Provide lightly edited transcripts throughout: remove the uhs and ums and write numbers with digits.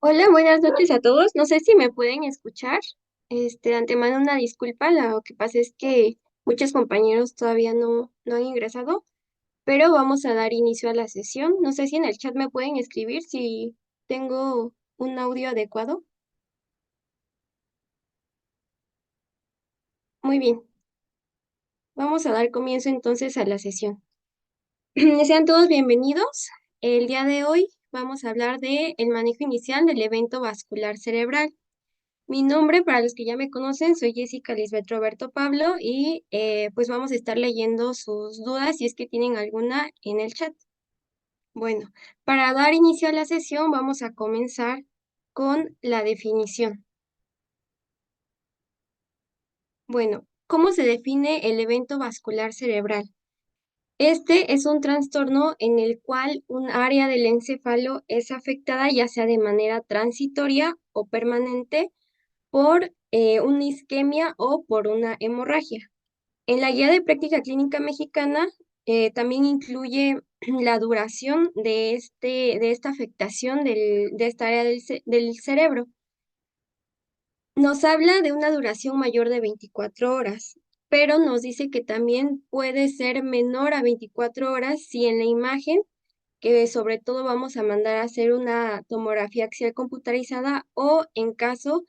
Hola, buenas noches a todos. No sé si me pueden escuchar. De antemano una disculpa, lo que pasa es que muchos compañeros todavía no han ingresado, pero vamos a dar inicio a la sesión. No sé si en el chat me pueden escribir si tengo un audio adecuado. Muy bien, vamos a dar comienzo entonces a la sesión. Sean todos bienvenidos. El día de hoy vamos a hablar de el manejo inicial del evento vascular cerebral. Mi nombre, para los que ya me conocen, soy Jessica Lisbeth Roberto Pablo y pues vamos a estar leyendo sus dudas si es que tienen alguna en el chat. Bueno, para dar inicio a la sesión vamos a comenzar con la definición. Bueno, ¿cómo se define el evento vascular cerebral? Este es un trastorno en el cual un área del encéfalo es afectada ya sea de manera transitoria o permanente por una isquemia o por una hemorragia. En la guía de práctica clínica mexicana también incluye la duración de esta afectación de esta área del cerebro. Nos habla de una duración mayor de 24 horas, pero nos dice que también puede ser menor a 24 horas si en la imagen, que sobre todo vamos a mandar a hacer una tomografía axial computarizada o en caso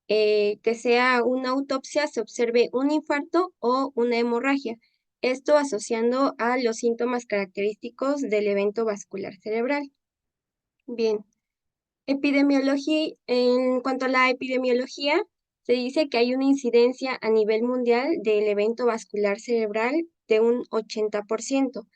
que sea una autopsia, se observe un infarto o una hemorragia. Esto asociando a los síntomas característicos del evento vascular cerebral. Bien. En cuanto a la epidemiología, se dice que hay una incidencia a nivel mundial del evento vascular cerebral de un 80%.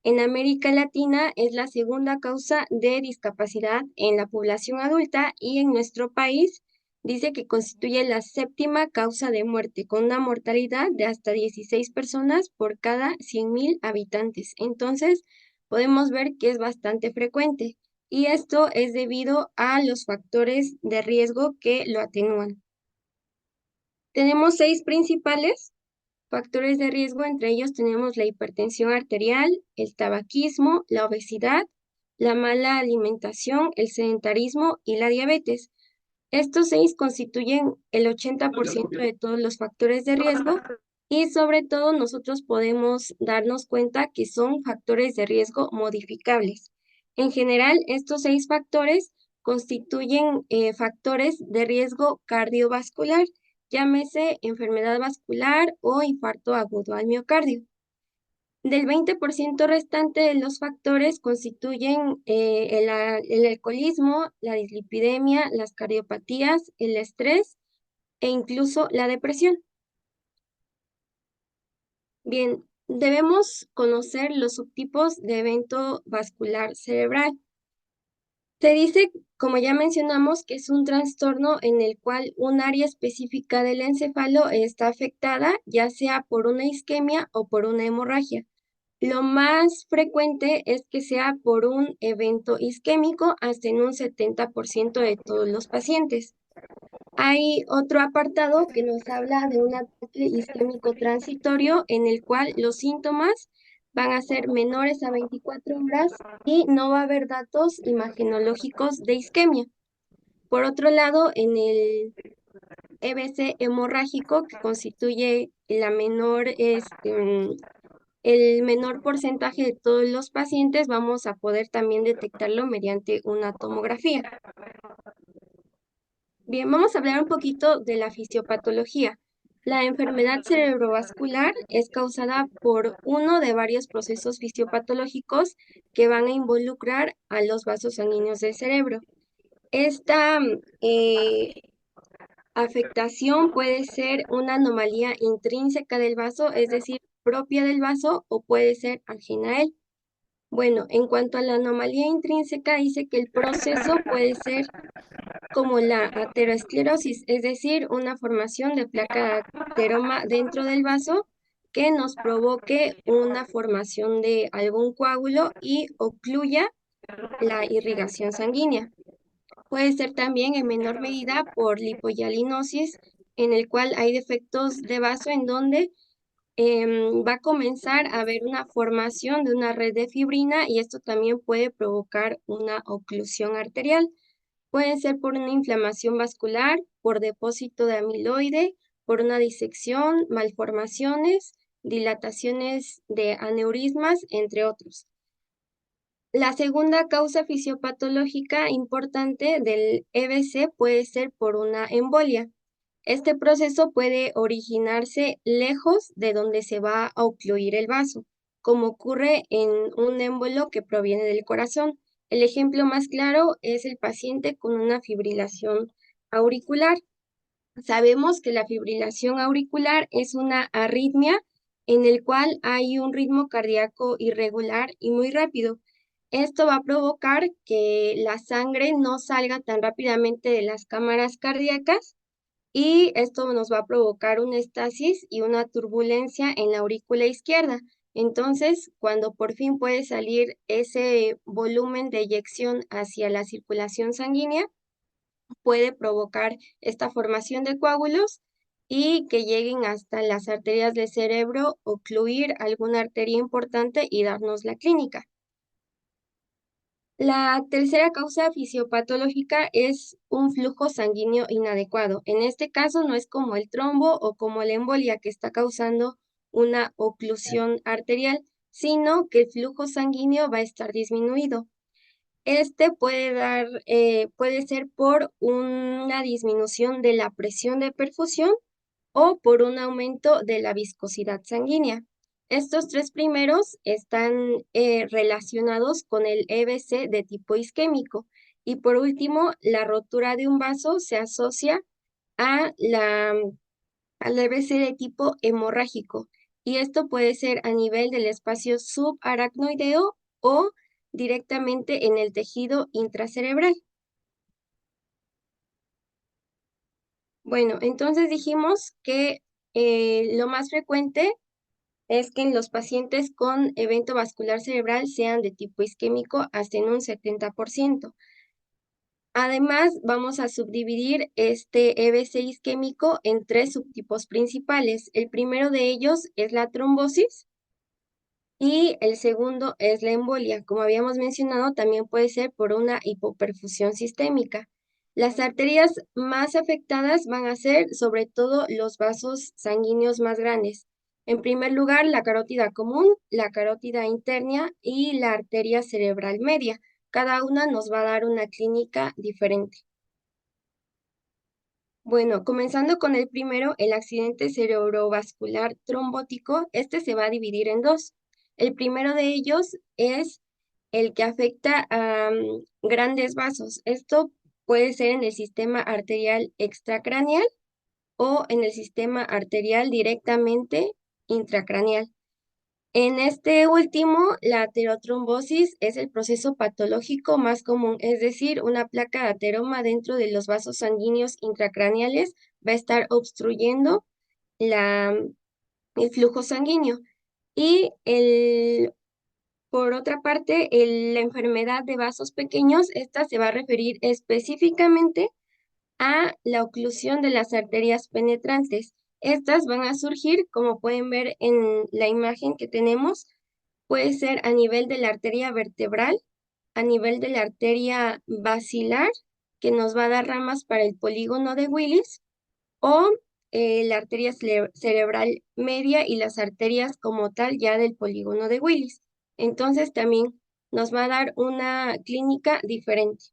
En América Latina es la segunda causa de discapacidad en la población adulta y en nuestro país dice que constituye la séptima causa de muerte, con una mortalidad de hasta 16 personas por cada 100.000 habitantes. Entonces, podemos ver que es bastante frecuente y esto es debido a los factores de riesgo que lo atenúan. Tenemos 6 principales factores de riesgo, entre ellos tenemos la hipertensión arterial, el tabaquismo, la obesidad, la mala alimentación, el sedentarismo y la diabetes. Estos 6 constituyen el 80% de todos los factores de riesgo y sobre todo nosotros podemos darnos cuenta que son factores de riesgo modificables. En general, estos 6 factores constituyen factores de riesgo cardiovascular, llámese enfermedad vascular o infarto agudo al miocardio. Del 20% restante de los factores constituyen el alcoholismo, la dislipidemia, las cardiopatías, el estrés e incluso la depresión. Bien, debemos conocer los subtipos de evento vascular cerebral. Se dice, como ya mencionamos, que es un trastorno en el cual un área específica del encéfalo está afectada, ya sea por una isquemia o por una hemorragia. Lo más frecuente es que sea por un evento isquémico, hasta en un 70% de todos los pacientes. Hay otro apartado que nos habla de un ataque isquémico transitorio en el cual los síntomas van a ser menores a 24 horas y no va a haber datos imagenológicos de isquemia. Por otro lado, en el EBC hemorrágico, que constituye el menor porcentaje de todos los pacientes, vamos a poder también detectarlo mediante una tomografía. Bien, vamos a hablar un poquito de la fisiopatología. La enfermedad cerebrovascular es causada por uno de varios procesos fisiopatológicos que van a involucrar a los vasos sanguíneos del cerebro. Esta afectación puede ser una anomalía intrínseca del vaso, es decir, propia del vaso, o puede ser ajena a él. Bueno, en cuanto a la anomalía intrínseca, dice que el proceso puede ser como la aterosclerosis, es decir, una formación de placa de ateroma dentro del vaso que nos provoque una formación de algún coágulo y ocluya la irrigación sanguínea. Puede ser también en menor medida por lipohialinosis, en el cual hay defectos de vaso en donde va a comenzar a haber una formación de una red de fibrina y esto también puede provocar una oclusión arterial. Pueden ser por una inflamación vascular, por depósito de amiloide, por una disección, malformaciones, dilataciones de aneurismas, entre otros. La segunda causa fisiopatológica importante del EBC puede ser por una embolia. Este proceso puede originarse lejos de donde se va a ocluir el vaso, como ocurre en un émbolo que proviene del corazón. El ejemplo más claro es el paciente con una fibrilación auricular. Sabemos que la fibrilación auricular es una arritmia en el cual hay un ritmo cardíaco irregular y muy rápido. Esto va a provocar que la sangre no salga tan rápidamente de las cámaras cardíacas y esto nos va a provocar una estasis y una turbulencia en la aurícula izquierda. Entonces, cuando por fin puede salir ese volumen de eyección hacia la circulación sanguínea, puede provocar esta formación de coágulos y que lleguen hasta las arterias del cerebro, ocluir alguna arteria importante y darnos la clínica. La tercera causa fisiopatológica es un flujo sanguíneo inadecuado. En este caso no es como el trombo o como la embolia que está causando una oclusión arterial, sino que el flujo sanguíneo va a estar disminuido. Este puede ser por una disminución de la presión de perfusión o por un aumento de la viscosidad sanguínea. Estos tres primeros están relacionados con el EBC de tipo isquémico. Y por último, la rotura de un vaso se asocia a al EBC de tipo hemorrágico. Y esto puede ser a nivel del espacio subaracnoideo o directamente en el tejido intracerebral. Bueno, entonces dijimos que lo más frecuente es que en los pacientes con evento vascular cerebral sean de tipo isquémico hasta en un 70%. Además, vamos a subdividir este EBC isquémico en tres subtipos principales. El primero de ellos es la trombosis y el segundo es la embolia. Como habíamos mencionado, también puede ser por una hipoperfusión sistémica. Las arterias más afectadas van a ser sobre todo los vasos sanguíneos más grandes. En primer lugar, la carótida común, la carótida interna y la arteria cerebral media. Cada una nos va a dar una clínica diferente. Bueno, comenzando con el primero, el accidente cerebrovascular trombótico, este se va a dividir en dos. El primero de ellos es el que afecta a grandes vasos. Esto puede ser en el sistema arterial extracraneal o en el sistema arterial directamente intracraneal. En este último, la aterotrombosis es el proceso patológico más común, es decir, una placa de ateroma dentro de los vasos sanguíneos intracraneales va a estar obstruyendo el flujo sanguíneo. Y por otra parte, la enfermedad de vasos pequeños, esta se va a referir específicamente a la oclusión de las arterias penetrantes. Estas van a surgir, como pueden ver en la imagen que tenemos, puede ser a nivel de la arteria vertebral, a nivel de la arteria basilar, que nos va a dar ramas para el polígono de Willis, o la arteria cerebral media y las arterias como tal ya del polígono de Willis. Entonces también nos va a dar una clínica diferente.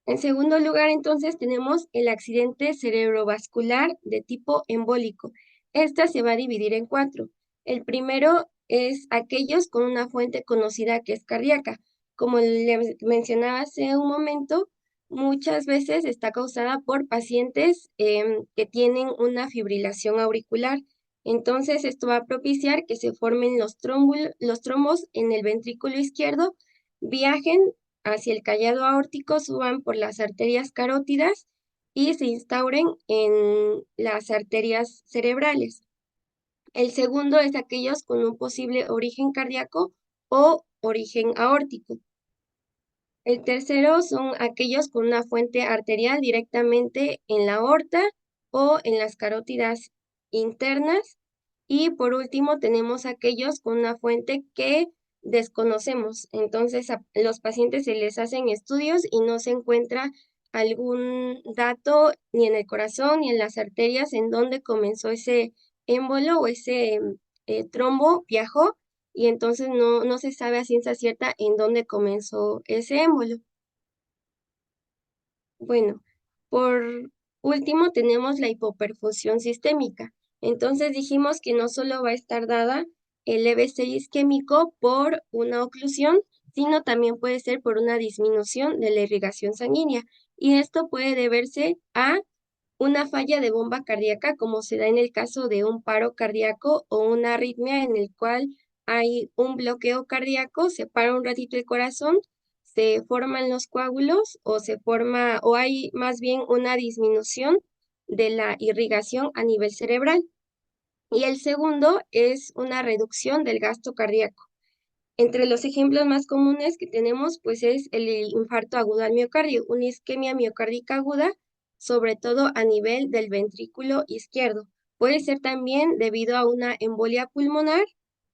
En segundo lugar, entonces, tenemos el accidente cerebrovascular de tipo embólico. Esta se va a dividir en cuatro. El primero es aquellos con una fuente conocida que es cardíaca. Como le mencionaba hace un momento, muchas veces está causada por pacientes que tienen una fibrilación auricular. Entonces, esto va a propiciar que se formen los trombos en el ventrículo izquierdo, viajen hacia el callado aórtico, suban por las arterias carótidas y se instauren en las arterias cerebrales. El segundo es aquellos con un posible origen cardíaco o origen aórtico. El tercero son aquellos con una fuente arterial directamente en la aorta o en las carótidas internas. Y por último tenemos aquellos con una fuente que desconocemos. Entonces, a los pacientes se les hacen estudios y no se encuentra algún dato ni en el corazón ni en las arterias en donde comenzó ese émbolo o ese trombo, viajó, y entonces no se sabe a ciencia cierta en dónde comenzó ese émbolo. Bueno, por último tenemos la hipoperfusión sistémica. Entonces dijimos que no solo va a estar dada el EBC isquémico por una oclusión, sino también puede ser por una disminución de la irrigación sanguínea. Y esto puede deberse a una falla de bomba cardíaca, como se da en el caso de un paro cardíaco o una arritmia en el cual hay un bloqueo cardíaco, se para un ratito el corazón, se forman los coágulos o se forma o hay más bien una disminución de la irrigación a nivel cerebral. Y el segundo es una reducción del gasto cardíaco. Entre los ejemplos más comunes que tenemos, pues es el infarto agudo al miocardio, una isquemia miocárdica aguda, sobre todo a nivel del ventrículo izquierdo. Puede ser también debido a una embolia pulmonar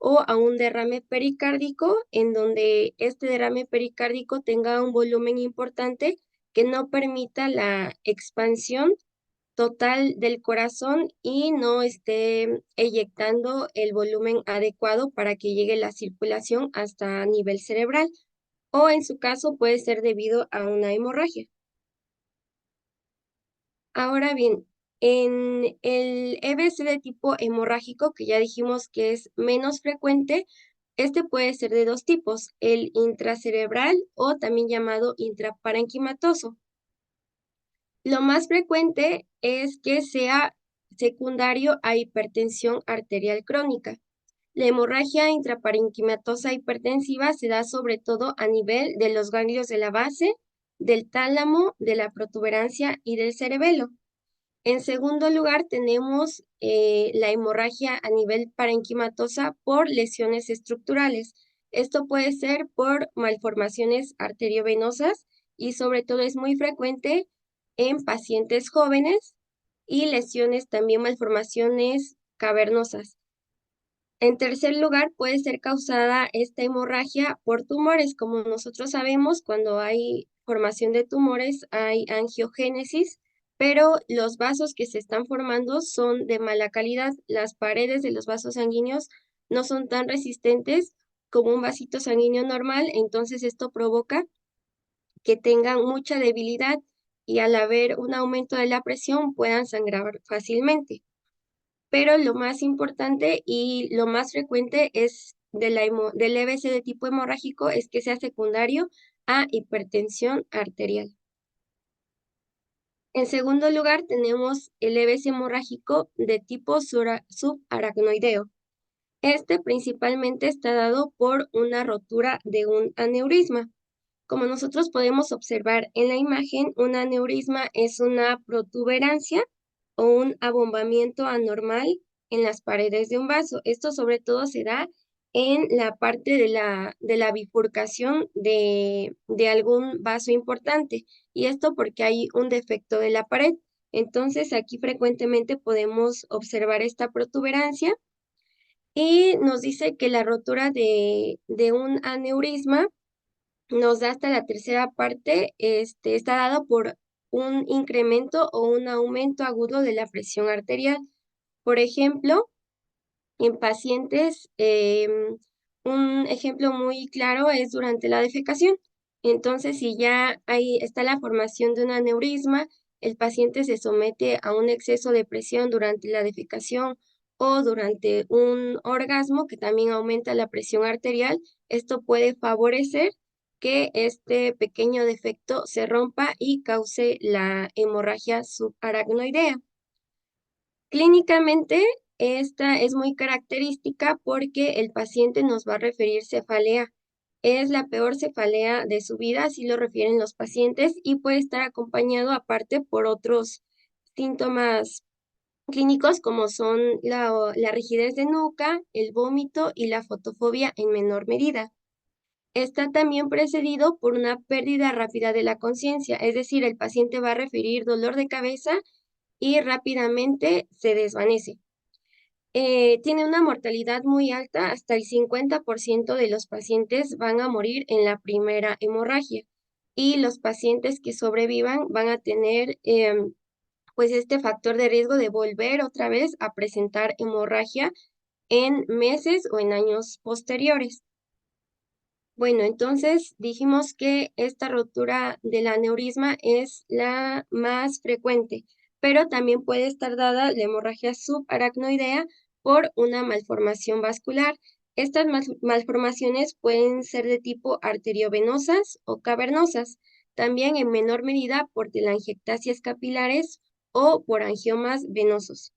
o a un derrame pericárdico, en donde este derrame pericárdico tenga un volumen importante que no permita la expansión total del corazón y no esté eyectando el volumen adecuado para que llegue la circulación hasta nivel cerebral, o en su caso puede ser debido a una hemorragia. Ahora bien, en el EBC de tipo hemorrágico, que ya dijimos que es menos frecuente, este puede ser de dos tipos, el intracerebral o también llamado intraparenquimatoso. Lo más frecuente es que sea secundario a hipertensión arterial crónica. La hemorragia intraparenquimatosa hipertensiva se da sobre todo a nivel de los ganglios de la base, del tálamo, de la protuberancia y del cerebelo. En segundo lugar, tenemos la hemorragia a nivel parenquimatosa por lesiones estructurales. Esto puede ser por malformaciones arteriovenosas y sobre todo es muy frecuente en pacientes jóvenes y lesiones también malformaciones cavernosas. En tercer lugar, puede ser causada esta hemorragia por tumores. Como nosotros sabemos, cuando hay formación de tumores hay angiogénesis, pero los vasos que se están formando son de mala calidad. Las paredes de los vasos sanguíneos no son tan resistentes como un vasito sanguíneo normal, entonces esto provoca que tengan mucha debilidad y al haber un aumento de la presión puedan sangrar fácilmente. Pero lo más importante y lo más frecuente es del EBC de tipo hemorrágico es que sea secundario a hipertensión arterial. En segundo lugar, tenemos el EBC hemorrágico de tipo subaracnoideo. Este principalmente está dado por una rotura de un aneurisma. Como nosotros podemos observar en la imagen, un aneurisma es una protuberancia o un abombamiento anormal en las paredes de un vaso. Esto sobre todo se da en la parte de la bifurcación de algún vaso importante, y esto porque hay un defecto de la pared. Entonces, aquí frecuentemente podemos observar esta protuberancia y nos dice que la rotura de un aneurisma nos da hasta la tercera parte, está dado por un incremento o un aumento agudo de la presión arterial. Por ejemplo, en pacientes, un ejemplo muy claro es durante la defecación. Entonces, si ya ahí está la formación de un aneurisma, el paciente se somete a un exceso de presión durante la defecación o durante un orgasmo que también aumenta la presión arterial, esto puede favorecer que este pequeño defecto se rompa y cause la hemorragia subaracnoidea. Clínicamente, esta es muy característica porque el paciente nos va a referir cefalea. Es la peor cefalea de su vida, así lo refieren los pacientes, y puede estar acompañado aparte por otros síntomas clínicos como son la rigidez de nuca, el vómito y la fotofobia en menor medida. Está también precedido por una pérdida rápida de la conciencia, es decir, el paciente va a referir dolor de cabeza y rápidamente se desvanece. Tiene una mortalidad muy alta, hasta el 50% de los pacientes van a morir en la primera hemorragia y los pacientes que sobrevivan van a tener pues este factor de riesgo de volver otra vez a presentar hemorragia en meses o en años posteriores. Bueno, entonces dijimos que esta rotura del aneurisma es la más frecuente, pero también puede estar dada la hemorragia subaracnoidea por una malformación vascular. Estas malformaciones pueden ser de tipo arteriovenosas o cavernosas, también en menor medida por telangiectasias capilares o por angiomas venosos.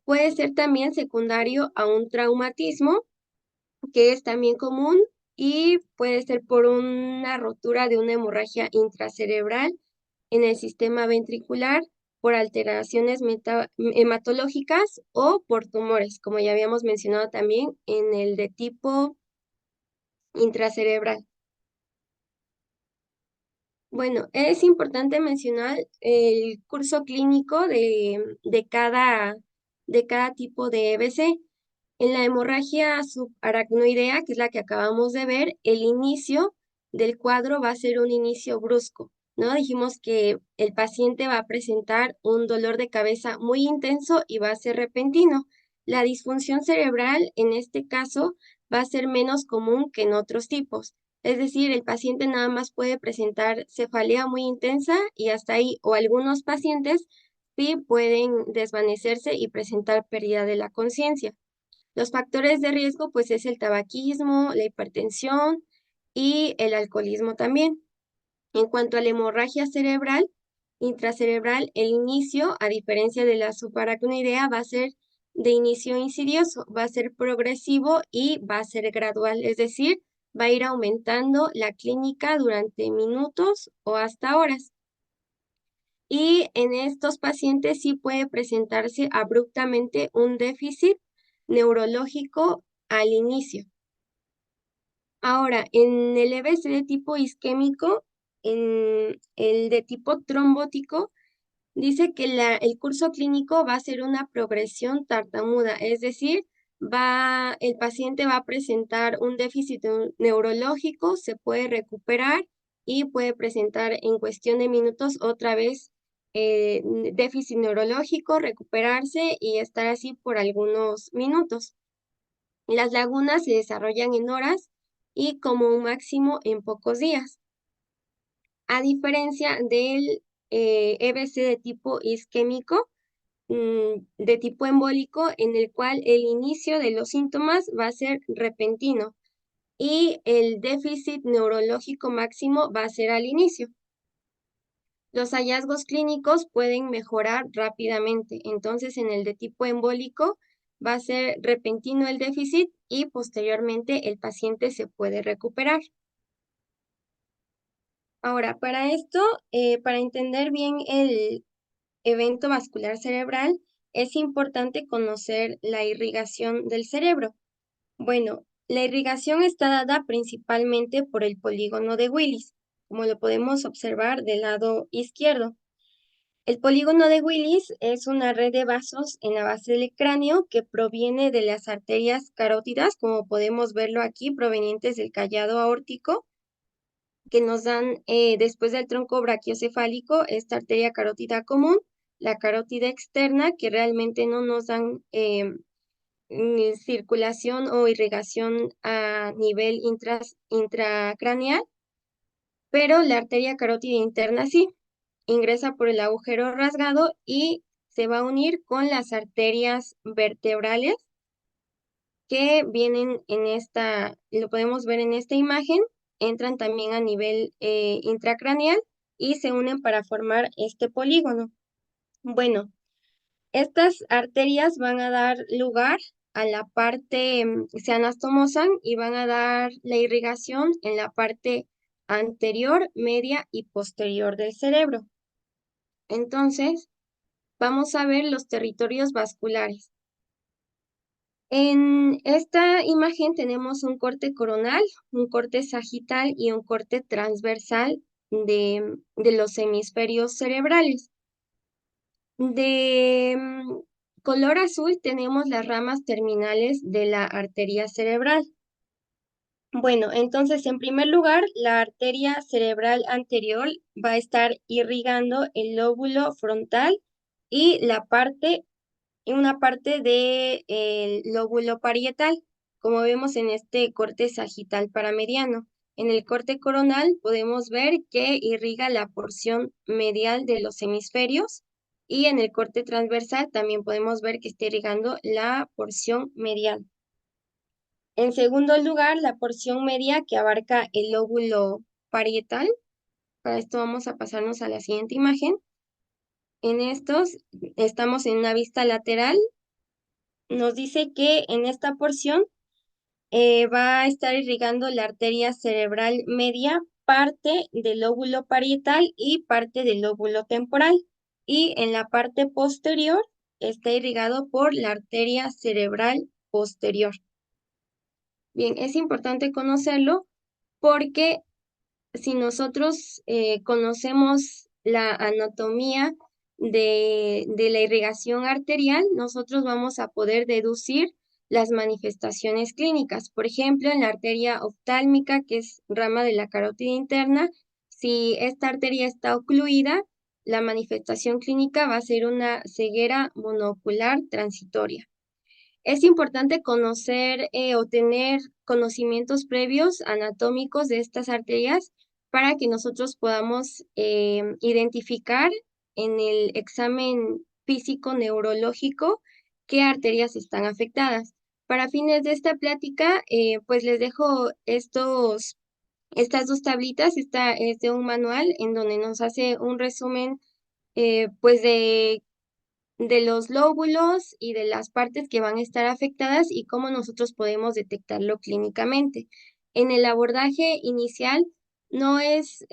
Puede ser también secundario a un traumatismo, que es también común, y puede ser por una rotura de una hemorragia intracerebral en el sistema ventricular, por alteraciones hematológicas o por tumores, como ya habíamos mencionado también en el de tipo intracerebral. Bueno, es importante mencionar el curso clínico de cada tipo de EBC. En la hemorragia subaracnoidea, que es la que acabamos de ver, el inicio del cuadro va a ser un inicio brusco, ¿no? Dijimos que el paciente va a presentar un dolor de cabeza muy intenso y va a ser repentino. La disfunción cerebral, en este caso, va a ser menos común que en otros tipos. Es decir, el paciente nada más puede presentar cefalea muy intensa y hasta ahí, o algunos pacientes sí pueden desvanecerse y presentar pérdida de la conciencia. Los factores de riesgo, pues, es el tabaquismo, la hipertensión y el alcoholismo también. En cuanto a la hemorragia cerebral, intracerebral, el inicio, a diferencia de la subaracnoidea, va a ser de inicio insidioso, va a ser progresivo y va a ser gradual, es decir, va a ir aumentando la clínica durante minutos o hasta horas. Y en estos pacientes sí puede presentarse abruptamente un déficit neurológico al inicio. Ahora, en el EBC de tipo isquémico, en el de tipo trombótico, dice que el curso clínico va a ser una progresión tartamuda, es decir, el paciente va a presentar un déficit neurológico, se puede recuperar y puede presentar en cuestión de minutos otra vez déficit neurológico, recuperarse y estar así por algunos minutos. Las lagunas se desarrollan en horas y como un máximo en pocos días. A diferencia del EBC de tipo isquémico, de tipo embólico, en el cual el inicio de los síntomas va a ser repentino y el déficit neurológico máximo va a ser al inicio. Los hallazgos clínicos pueden mejorar rápidamente, entonces en el de tipo embólico va a ser repentino el déficit y posteriormente el paciente se puede recuperar. Ahora, para esto, para entender bien el evento vascular cerebral, es importante conocer la irrigación del cerebro. Bueno, la irrigación está dada principalmente por el polígono de Willis, como lo podemos observar del lado izquierdo. El polígono de Willis es una red de vasos en la base del cráneo que proviene de las arterias carótidas, como podemos verlo aquí, provenientes del callado aórtico, que nos dan después del tronco brachiocefálico esta arteria carótida común, la carótida externa, que realmente no nos dan ni circulación o irrigación a nivel intracraneal, pero la arteria carótida interna sí, ingresa por el agujero rasgado y se va a unir con las arterias vertebrales que vienen en lo podemos ver en esta imagen, entran también a nivel intracraneal y se unen para formar este polígono. Bueno, estas arterias van a dar lugar a la parte, se anastomosan y van a dar la irrigación en la parte anterior, media y posterior del cerebro. Entonces, vamos a ver los territorios vasculares. En esta imagen tenemos un corte coronal, un corte sagital y un corte transversal de los hemisferios cerebrales. De color azul tenemos las ramas terminales de la arteria cerebral. Bueno, entonces en primer lugar, la arteria cerebral anterior va a estar irrigando el lóbulo frontal y una parte del lóbulo parietal, como vemos en este corte sagital paramediano. En el corte coronal podemos ver que irriga la porción medial de los hemisferios y en el corte transversal también podemos ver que está irrigando la porción medial. En segundo lugar, la porción media que abarca el lóbulo parietal. Para esto vamos a pasarnos a la siguiente imagen. En estos estamos en una vista lateral. Nos dice que en esta porción va a estar irrigando la arteria cerebral media, parte del lóbulo parietal y parte del lóbulo temporal. Y en la parte posterior está irrigado por la arteria cerebral posterior. Bien, es importante conocerlo porque si nosotros conocemos la anatomía de la irrigación arterial, nosotros vamos a poder deducir las manifestaciones clínicas. Por ejemplo, en la arteria oftálmica, que es rama de la carótida interna, si esta arteria está ocluida, la manifestación clínica va a ser una ceguera monocular transitoria. Es importante conocer o tener conocimientos previos anatómicos de estas arterias para que nosotros podamos identificar en el examen físico neurológico qué arterias están afectadas. Para fines de esta plática, pues les dejo estas dos tablitas. Esta es de un manual en donde nos hace un resumen pues de los lóbulos y de las partes que van a estar afectadas y cómo nosotros podemos detectarlo clínicamente. En el abordaje inicial no es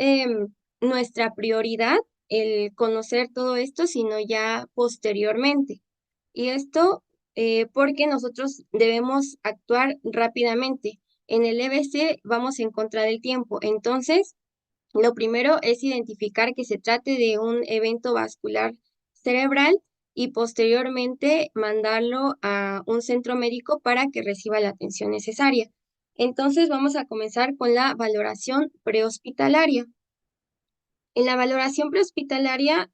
nuestra prioridad el conocer todo esto, sino ya posteriormente. Y esto porque nosotros debemos actuar rápidamente. En el EBC vamos en contra del tiempo. Entonces, lo primero es identificar que se trate de un evento vascular cerebral y posteriormente mandarlo a un centro médico para que reciba la atención necesaria. Entonces vamos a comenzar con la valoración prehospitalaria. En la valoración prehospitalaria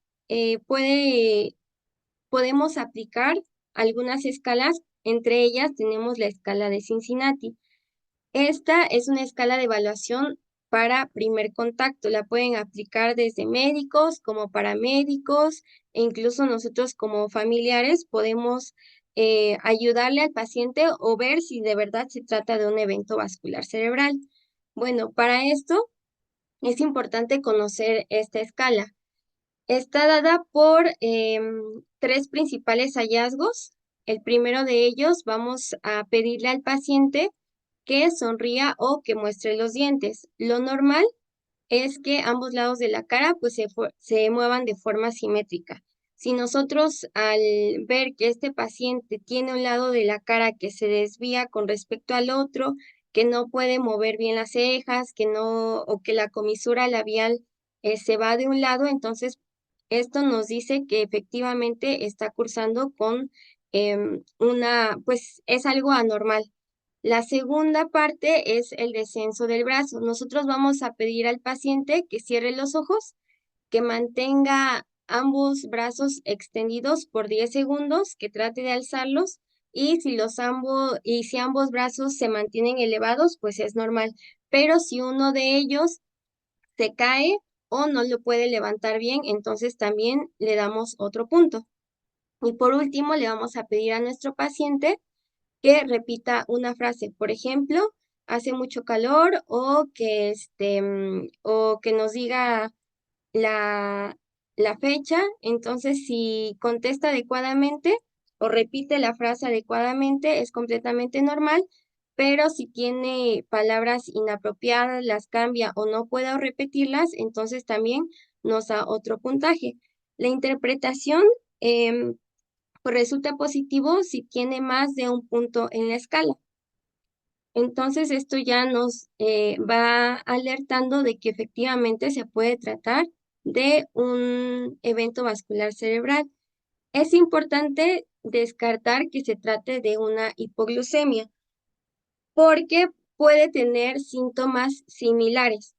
podemos aplicar algunas escalas, entre ellas tenemos la escala de Cincinnati. Esta es una escala de evaluación para primer contacto. La pueden aplicar desde médicos como paramédicos e incluso nosotros como familiares podemos ayudarle al paciente o ver si de verdad se trata de un evento vascular cerebral. Bueno, para esto es importante conocer esta escala. Está dada por tres principales hallazgos. El primero de ellos, vamos a pedirle al paciente que sonría o que muestre los dientes. Lo normal es que ambos lados de la cara pues se muevan de forma simétrica. Si nosotros al ver que este paciente tiene un lado de la cara que se desvía con respecto al otro, que no puede mover bien las cejas, que no, o que la comisura labial se va de un lado, entonces esto nos dice que efectivamente está cursando con pues es algo anormal. La segunda parte es el descenso del brazo. Nosotros vamos a pedir al paciente que cierre los ojos, que mantenga ambos brazos extendidos por 10 segundos, que trate de alzarlos y si ambos brazos se mantienen elevados, pues es normal. Pero si uno de ellos se cae o no lo puede levantar bien, entonces también le damos otro punto. Y por último, le vamos a pedir a nuestro paciente que repita una frase, por ejemplo, hace mucho calor o que nos diga la, la fecha. Entonces, si contesta adecuadamente o repite la frase adecuadamente, es completamente normal, pero si tiene palabras inapropiadas, las cambia o no puede repetirlas, entonces también nos da otro puntaje. La interpretación pues resulta positivo si tiene más de un punto en la escala. Entonces, esto ya nos va alertando de que efectivamente se puede tratar de un evento vascular cerebral. Es importante descartar que se trate de una hipoglucemia, porque puede tener síntomas similares.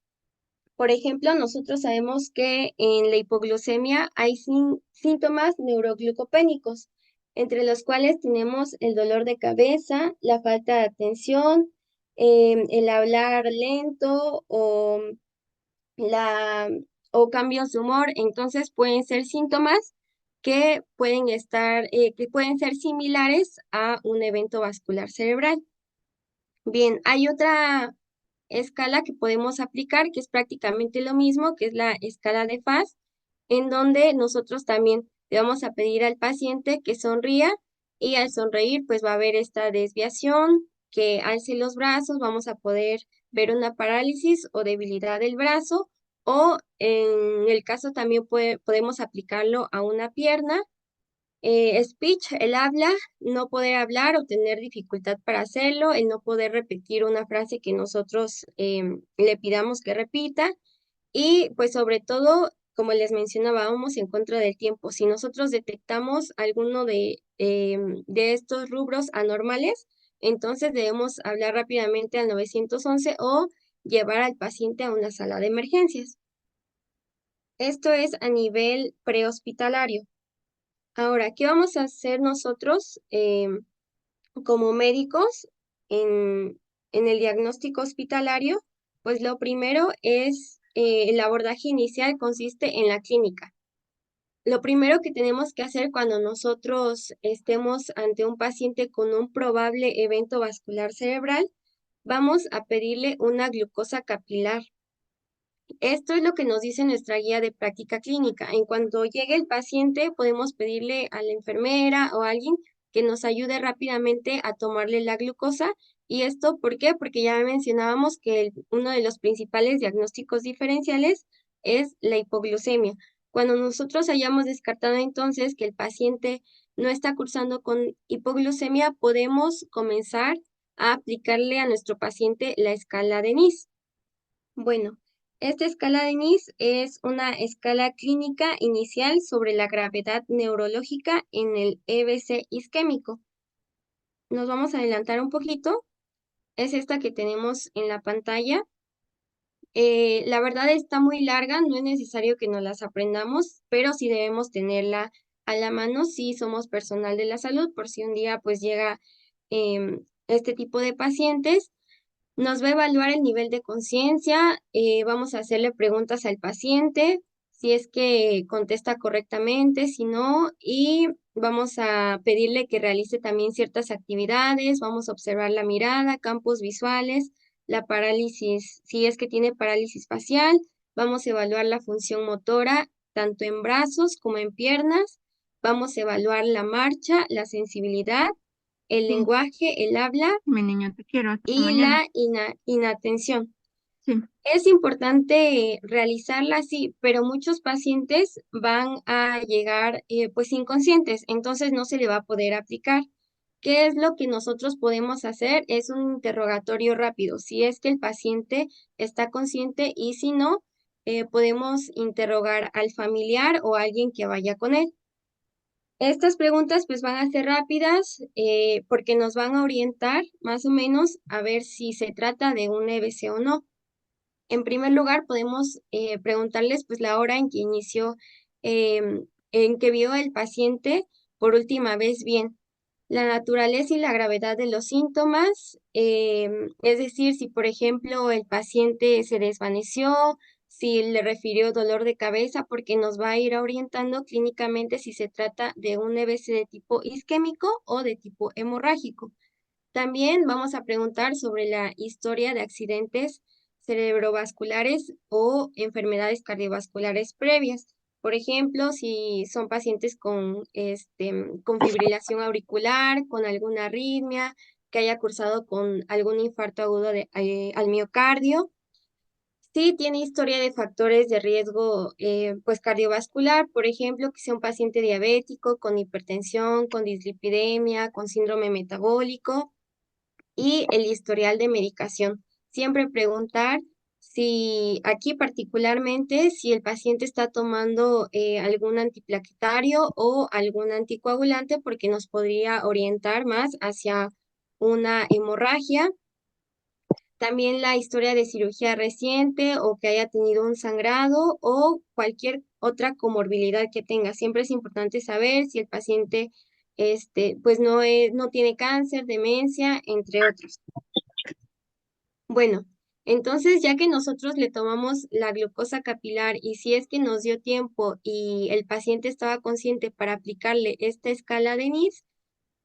Por ejemplo, nosotros sabemos que en la hipoglucemia hay síntomas neuroglucopénicos, entre los cuales tenemos el dolor de cabeza, la falta de atención, el hablar lento la, o cambios de humor. Entonces pueden ser síntomas que pueden ser similares a un evento vascular cerebral. Bien, hay otra escala que podemos aplicar, que es prácticamente lo mismo, que es la escala de FAS, en donde nosotros también le vamos a pedir al paciente que sonría y al sonreír pues va a haber esta desviación, que alce los brazos, vamos a poder ver una parálisis o debilidad del brazo, o en el caso también podemos aplicarlo a una pierna. Speech, el habla, no poder hablar o tener dificultad para hacerlo, el no poder repetir una frase que nosotros le pidamos que repita, y pues sobre todo, como les mencionaba, vamos en contra del tiempo. Si nosotros detectamos alguno de estos rubros anormales, entonces debemos hablar rápidamente al 911 o llevar al paciente a una sala de emergencias. Esto es a nivel prehospitalario. Ahora, ¿qué vamos a hacer nosotros como médicos en el diagnóstico hospitalario? Pues lo primero es, el abordaje inicial consiste en la clínica. Lo primero que tenemos que hacer cuando nosotros estemos ante un paciente con un probable evento vascular cerebral, vamos a pedirle una glucosa capilar. Esto es lo que nos dice nuestra guía de práctica clínica. En cuanto llegue el paciente, podemos pedirle a la enfermera o a alguien que nos ayude rápidamente a tomarle la glucosa. ¿Y esto por qué? Porque ya mencionábamos que uno de los principales diagnósticos diferenciales es la hipoglucemia. Cuando nosotros hayamos descartado entonces que el paciente no está cursando con hipoglucemia, podemos comenzar a aplicarle a nuestro paciente la escala de NIS. Bueno, esta escala de NIS es una escala clínica inicial sobre la gravedad neurológica en el EBC isquémico. Nos vamos a adelantar un poquito. Es esta que tenemos en la pantalla. La verdad está muy larga, no es necesario que nos las aprendamos, pero sí debemos tenerla a la mano si somos personal de la salud, por si un día pues llega este tipo de pacientes. Nos va a evaluar el nivel de conciencia, vamos a hacerle preguntas al paciente, si es que contesta correctamente, si no, y vamos a pedirle que realice también ciertas actividades, vamos a observar la mirada, campos visuales, la parálisis, si es que tiene parálisis facial, vamos a evaluar la función motora, tanto en brazos como en piernas, vamos a evaluar la marcha, la sensibilidad, el Sí, lenguaje, el habla mi niño, te quiero. Hasta y mañana. la inatención. Sí. Es importante realizarla así, pero muchos pacientes van a llegar pues inconscientes, entonces no se le va a poder aplicar. ¿Qué es lo que nosotros podemos hacer? Es un interrogatorio rápido, si es que el paciente está consciente y si no, podemos interrogar al familiar o a alguien que vaya con él. Estas preguntas pues van a ser rápidas porque nos van a orientar más o menos a ver si se trata de un EBC o no. En primer lugar, podemos preguntarles pues la hora en que inició, en que vio el paciente por última vez bien, la naturaleza y la gravedad de los síntomas, es decir, si por ejemplo el paciente se desvaneció, si le refirió dolor de cabeza, porque nos va a ir orientando clínicamente si se trata de un EBC de tipo isquémico o de tipo hemorrágico. También vamos a preguntar sobre la historia de accidentes cerebrovasculares o enfermedades cardiovasculares previas. Por ejemplo, si son pacientes con fibrilación auricular, con alguna arritmia, que haya cursado con algún infarto agudo al miocardio. Si tiene historia de factores de riesgo pues cardiovascular, por ejemplo, que sea un paciente diabético, con hipertensión, con dislipidemia, con síndrome metabólico y el historial de medicación. Siempre preguntar Si aquí particularmente, si el paciente está tomando algún antiplaquetario o algún anticoagulante, porque nos podría orientar más hacia una hemorragia. También la historia de cirugía reciente o que haya tenido un sangrado o cualquier otra comorbilidad que tenga. Siempre es importante saber si el paciente pues no tiene cáncer, demencia, entre otros. Bueno, entonces ya que nosotros le tomamos la glucosa capilar y si es que nos dio tiempo y el paciente estaba consciente para aplicarle esta escala de NIS,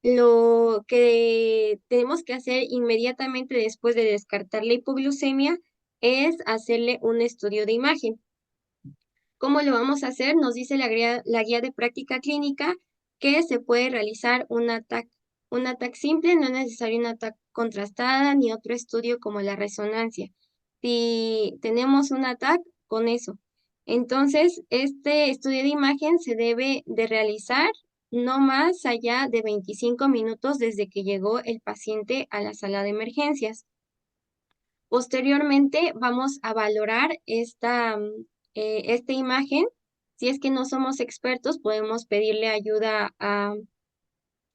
lo que tenemos que hacer inmediatamente después de descartar la hipoglucemia es hacerle un estudio de imagen. ¿Cómo lo vamos a hacer? Nos dice la guía de práctica clínica que se puede realizar un ATAC simple, no es necesario una ATAC contrastada ni otro estudio como la resonancia. Si tenemos un ATAC, con eso. Entonces, este estudio de imagen se debe de realizar no más allá de 25 minutos desde que llegó el paciente a la sala de emergencias. Posteriormente vamos a valorar esta imagen. Si es que no somos expertos, podemos pedirle ayuda a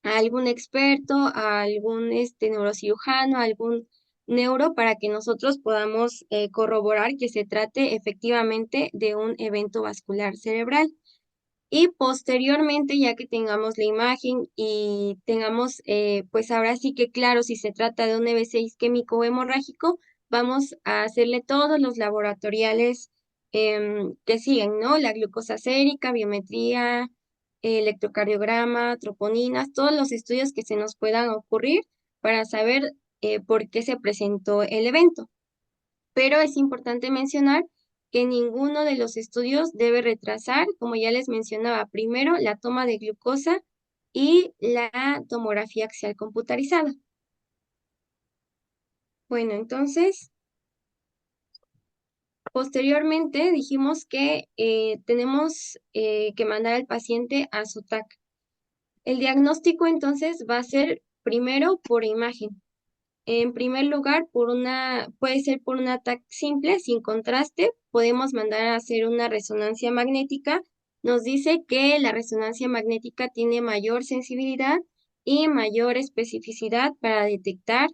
algún experto, a algún neurocirujano, a algún neuro para que nosotros podamos corroborar que se trate efectivamente de un evento vascular cerebral. Y posteriormente, ya que tengamos la imagen y tengamos, pues ahora sí que claro, si se trata de un EBC isquémico o hemorrágico, vamos a hacerle todos los laboratoriales que siguen, ¿no? La glucosa sérica, biometría, electrocardiograma, troponinas, todos los estudios que se nos puedan ocurrir para saber por qué se presentó el evento. Pero es importante mencionar que ninguno de los estudios debe retrasar, como ya les mencionaba, primero la toma de glucosa y la tomografía axial computarizada. Bueno, entonces, posteriormente dijimos que tenemos que mandar al paciente a su TAC. El diagnóstico entonces va a ser primero por imagen. En primer lugar, puede ser por un ataque simple, sin contraste. Podemos mandar a hacer una resonancia magnética. Nos dice que la resonancia magnética tiene mayor sensibilidad y mayor especificidad para detectar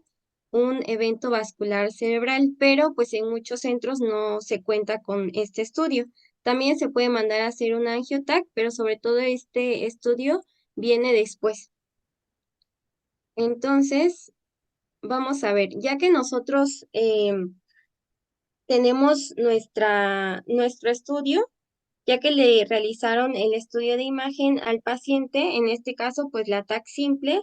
un evento vascular cerebral, pero pues en muchos centros no se cuenta con este estudio. También se puede mandar a hacer un angiotac, pero sobre todo este estudio viene después. Entonces, vamos a ver, ya que nosotros tenemos nuestro estudio, ya que le realizaron el estudio de imagen al paciente, en este caso, pues la TAC simple,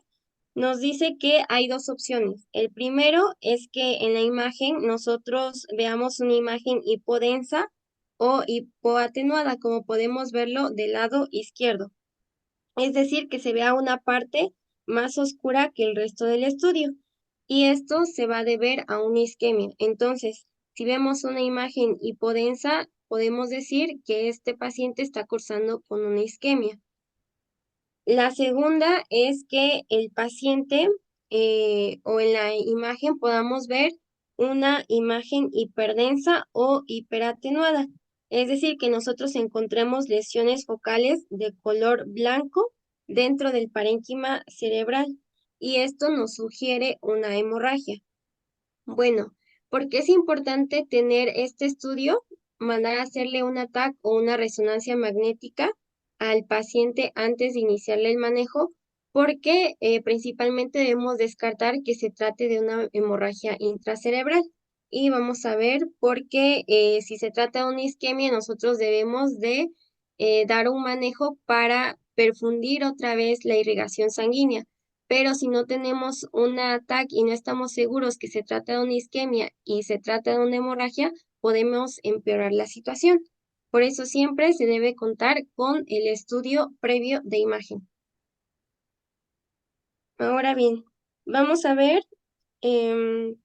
nos dice que hay dos opciones. El primero es que en la imagen nosotros veamos una imagen hipodensa o hipoatenuada, como podemos verlo del lado izquierdo. Es decir, que se vea una parte más oscura que el resto del estudio. Y esto se va a deber a una isquemia. Entonces, si vemos una imagen hipodensa, podemos decir que este paciente está cursando con una isquemia. La segunda es que el paciente o en la imagen podamos ver una imagen hiperdensa o hiperatenuada. Es decir, que nosotros encontremos lesiones focales de color blanco dentro del parénquima cerebral y esto nos sugiere una hemorragia. Bueno, ¿por qué es importante tener este estudio? Mandar a hacerle un TAC o una resonancia magnética al paciente antes de iniciarle el manejo, porque principalmente debemos descartar que se trate de una hemorragia intracerebral. Y vamos a ver por qué si se trata de una isquemia, nosotros debemos de dar un manejo para perfundir otra vez la irrigación sanguínea. Pero si no tenemos un ataque y no estamos seguros que se trata de una isquemia y se trata de una hemorragia, podemos empeorar la situación. Por eso siempre se debe contar con el estudio previo de imagen. Ahora bien, vamos a ver en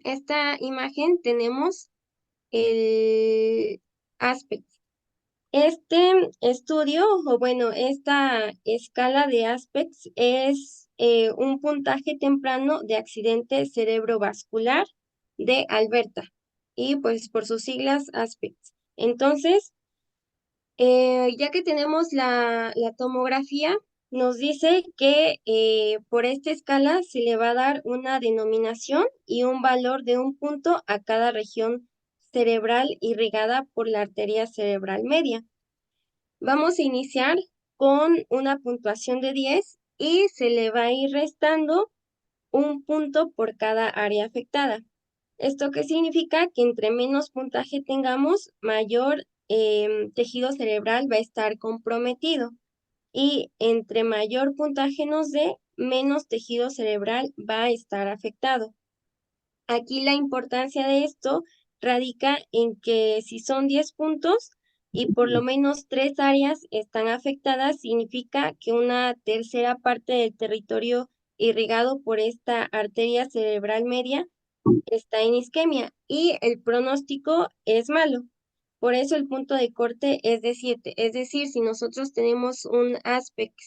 esta imagen tenemos el aspecto. Este estudio, o bueno, esta escala de ASPECTS es un puntaje temprano de accidente cerebrovascular de Alberta, y pues por sus siglas ASPEX. Entonces, ya que tenemos la tomografía, nos dice que por esta escala se le va a dar una denominación y un valor de un punto a cada región cerebral irrigada por la arteria cerebral media. Vamos a iniciar con una puntuación de 10 y se le va a ir restando un punto por cada área afectada. ¿Esto qué significa? Que entre menos puntaje tengamos, mayor tejido cerebral va a estar comprometido. Y entre mayor puntaje nos dé, menos tejido cerebral va a estar afectado. Aquí la importancia de esto radica en que si son 10 puntos y por lo menos 3 áreas están afectadas, significa que una tercera parte del territorio irrigado por esta arteria cerebral media está en isquemia y el pronóstico es malo. Por eso el punto de corte es de 7. Es decir, si nosotros tenemos un aspect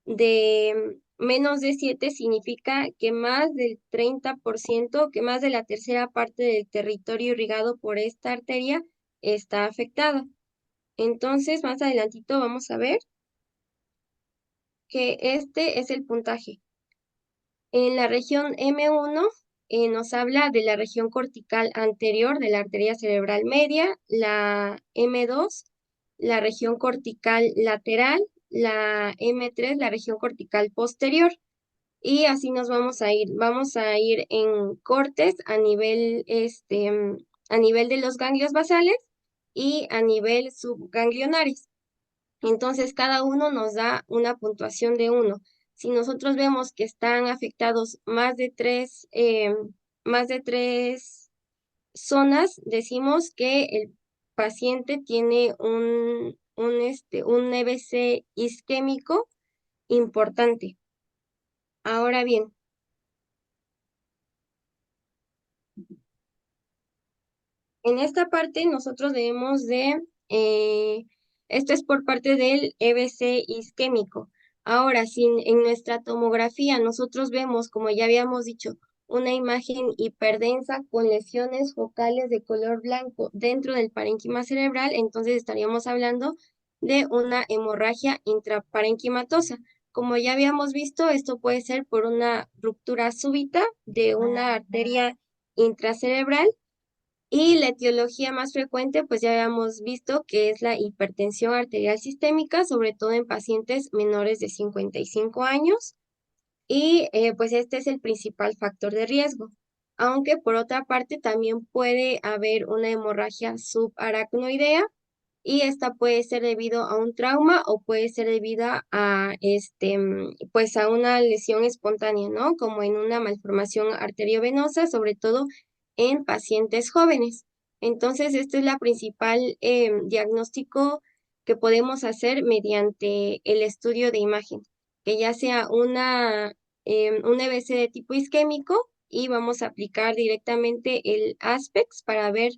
de menos de 7, significa que más del 30%, que más de la tercera parte del territorio irrigado por esta arteria está afectada. Entonces, más adelantito vamos a ver que este es el puntaje. En la región M1 nos habla de la región cortical anterior de la arteria cerebral media, la M2, la región cortical lateral, la M3, la región cortical posterior. Y así nos vamos a ir. Vamos a ir en cortes a nivel de los ganglios basales y a nivel subganglionares. Entonces, cada uno nos da una puntuación de 1. Si nosotros vemos que están afectados más de tres zonas, decimos que el paciente tiene un EBC isquémico importante. Ahora bien, en esta parte nosotros debemos esto es por parte del EBC isquémico. Ahora, si en nuestra tomografía nosotros vemos, como ya habíamos dicho, una imagen hiperdensa con lesiones focales de color blanco dentro del parénquima cerebral, entonces estaríamos hablando de una hemorragia intraparenquimatosa. Como ya habíamos visto, esto puede ser por una ruptura súbita de una arteria intracerebral y la etiología más frecuente, pues ya habíamos visto que es la hipertensión arterial sistémica, sobre todo en pacientes menores de 55 años, y pues este es el principal factor de riesgo. Aunque por otra parte también puede haber una hemorragia subaracnoidea y esta puede ser debido a un trauma o puede ser debida a pues a una lesión espontánea, ¿no? Como en una malformación arteriovenosa, sobre todo en pacientes jóvenes. Entonces, esta es la principal diagnóstico que podemos hacer mediante el estudio de imagen, que ya sea un EBC de tipo isquémico y vamos a aplicar directamente el ASPEX para ver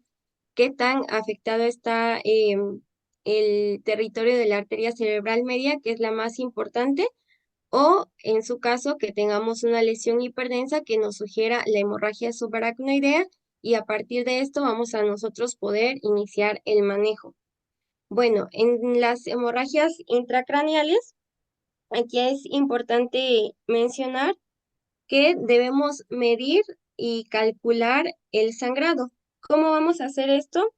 qué tan afectado está el territorio de la arteria cerebral media, que es la más importante, o en su caso que tengamos una lesión hiperdensa que nos sugiera la hemorragia subaracnoidea y a partir de esto vamos a nosotros poder iniciar el manejo. Bueno, en las hemorragias intracraneales, aquí es importante mencionar que debemos medir y calcular el sangrado. ¿Cómo vamos a hacer esto?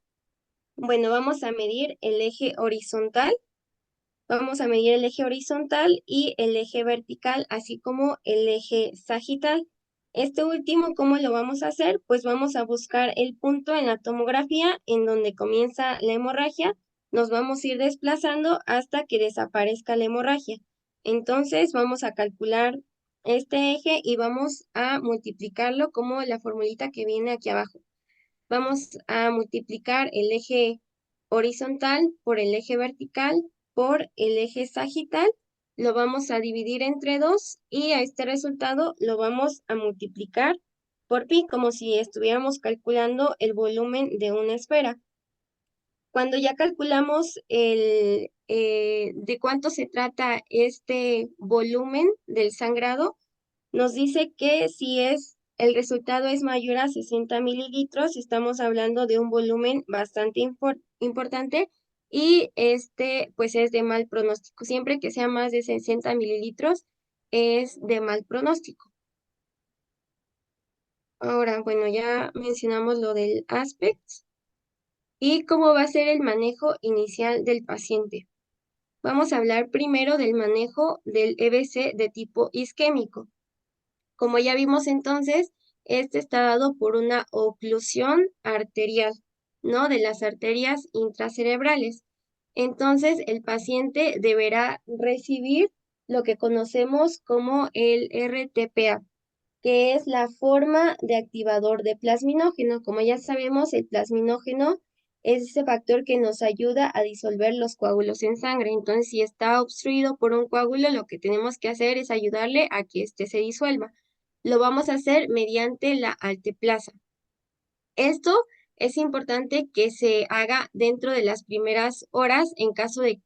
Bueno, vamos a medir el eje horizontal y el eje vertical, así como el eje sagital. Este último, ¿cómo lo vamos a hacer? Pues vamos a buscar el punto en la tomografía en donde comienza la hemorragia, nos vamos a ir desplazando hasta que desaparezca la hemorragia. Entonces vamos a calcular este eje y vamos a multiplicarlo como la formulita que viene aquí abajo. Vamos a multiplicar el eje horizontal por el eje vertical por el eje sagital. Lo vamos a dividir entre 2 y a este resultado lo vamos a multiplicar por pi, como si estuviéramos calculando el volumen de una esfera. Cuando ya calculamos de cuánto se trata este volumen del sangrado, nos dice que si es el resultado es mayor a 60 mililitros, estamos hablando de un volumen bastante importante y pues es de mal pronóstico. Siempre que sea más de 60 mililitros es de mal pronóstico. Ahora, bueno, ya mencionamos lo del ASPECT y cómo va a ser el manejo inicial del paciente. Vamos a hablar primero del manejo del EBC de tipo isquémico. Como ya vimos entonces, este está dado por una oclusión arterial, ¿no? De las arterias intracerebrales. Entonces, el paciente deberá recibir lo que conocemos como el RTPA, que es la forma de activador de plasminógeno. Como ya sabemos, el plasminógeno es ese factor que nos ayuda a disolver los coágulos en sangre. Entonces, si está obstruido por un coágulo, lo que tenemos que hacer es ayudarle a que éste se disuelva. Lo vamos a hacer mediante la alteplasa. Esto es importante que se haga dentro de las primeras horas en caso de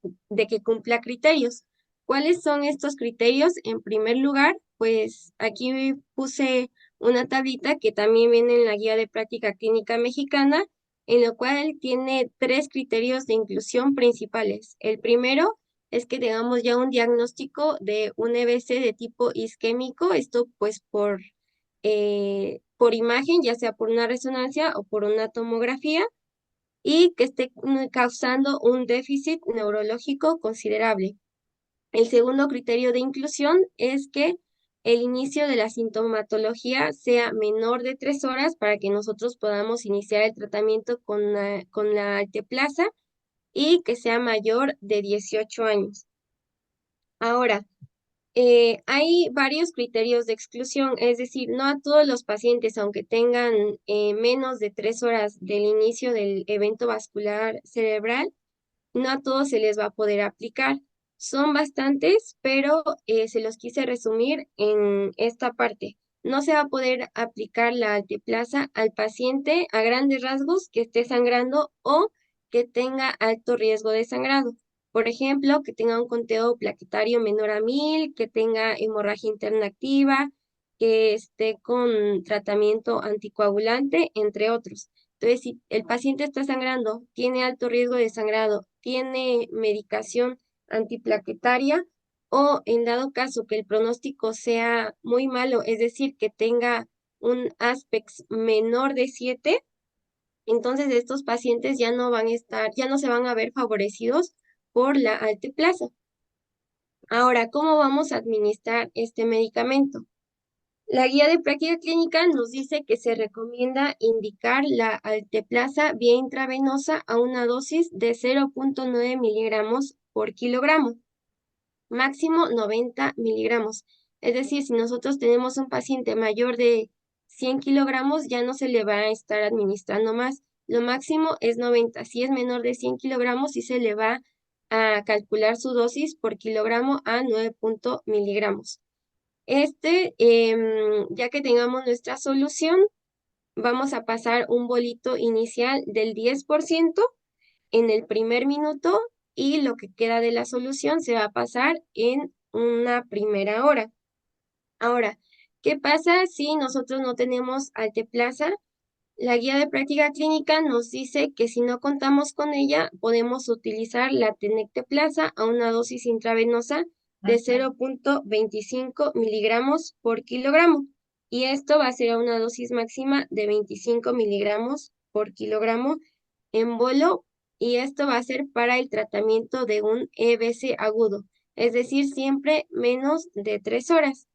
que cumpla criterios. ¿Cuáles son estos criterios? En primer lugar, pues aquí puse una tablita que también viene en la guía de práctica clínica mexicana, en lo cual tiene 3 criterios de inclusión principales. El primero es que tengamos ya un diagnóstico de un EBC de tipo isquémico, esto pues por imagen, ya sea por una resonancia o por una tomografía, y que esté causando un déficit neurológico considerable. El segundo criterio de inclusión es que el inicio de la sintomatología sea menor de 3 horas para que nosotros podamos iniciar el tratamiento con la alteplasa y que sea mayor de 18 años. Ahora, hay varios criterios de exclusión, es decir, no a todos los pacientes, aunque tengan menos de 3 horas del inicio del evento vascular cerebral, no a todos se les va a poder aplicar. Son bastantes, pero se los quise resumir en esta parte. No se va a poder aplicar la alteplasa al paciente a grandes rasgos que esté sangrando o que tenga alto riesgo de sangrado. Por ejemplo, que tenga un conteo plaquetario menor a 1000, que tenga hemorragia interna activa, que esté con tratamiento anticoagulante, entre otros. Entonces, si el paciente está sangrando, tiene alto riesgo de sangrado, tiene medicación antiplaquetaria o en dado caso que el pronóstico sea muy malo, es decir, que tenga un ASPEX menor de 7, entonces estos pacientes ya no van a estar, ya no se van a ver favorecidos por la alteplasa. Ahora, ¿cómo vamos a administrar este medicamento? La guía de práctica clínica nos dice que se recomienda indicar la alteplasa vía intravenosa a una dosis de 0.9 miligramos por kilogramo, máximo 90 miligramos. Es decir, si nosotros tenemos un paciente mayor de 100 kilogramos, ya no se le va a estar administrando más. Lo máximo es 90. Si es menor de 100 kilogramos, sí se le va a calcular su dosis por kilogramo a 9 miligramos. Ya que tengamos nuestra solución, vamos a pasar un bolito inicial del 10% en el primer minuto y lo que queda de la solución se va a pasar en una primera hora. Ahora, ¿qué pasa si nosotros no tenemos alteplasa? La guía de práctica clínica nos dice que si no contamos con ella, podemos utilizar la tenecteplasa a una dosis intravenosa de 0.25 miligramos por kilogramo. Y esto va a ser a una dosis máxima de 25 miligramos por kilogramo en bolo. Y esto va a ser para el tratamiento de un EBC agudo, es decir, siempre menos de 3 horas.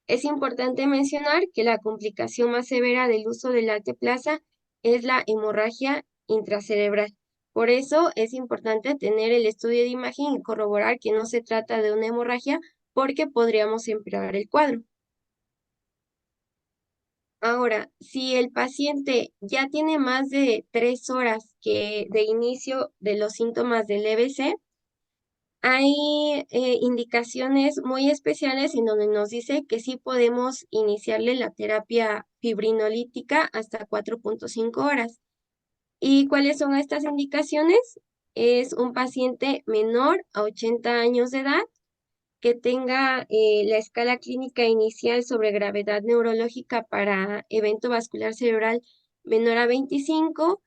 Es importante mencionar que la complicación más severa del uso del alteplasa es la hemorragia intracerebral. Por eso es importante tener el estudio de imagen y corroborar que no se trata de una hemorragia porque podríamos empeorar el cuadro. Ahora, si el paciente ya tiene más de 3 horas de inicio de los síntomas del EBC, hay indicaciones muy especiales en donde nos dice que sí podemos iniciarle la terapia fibrinolítica hasta 4.5 horas. ¿Y cuáles son estas indicaciones? Es un paciente menor a 80 años de edad que tenga la escala clínica inicial sobre gravedad neurológica para evento vascular cerebral menor a 25,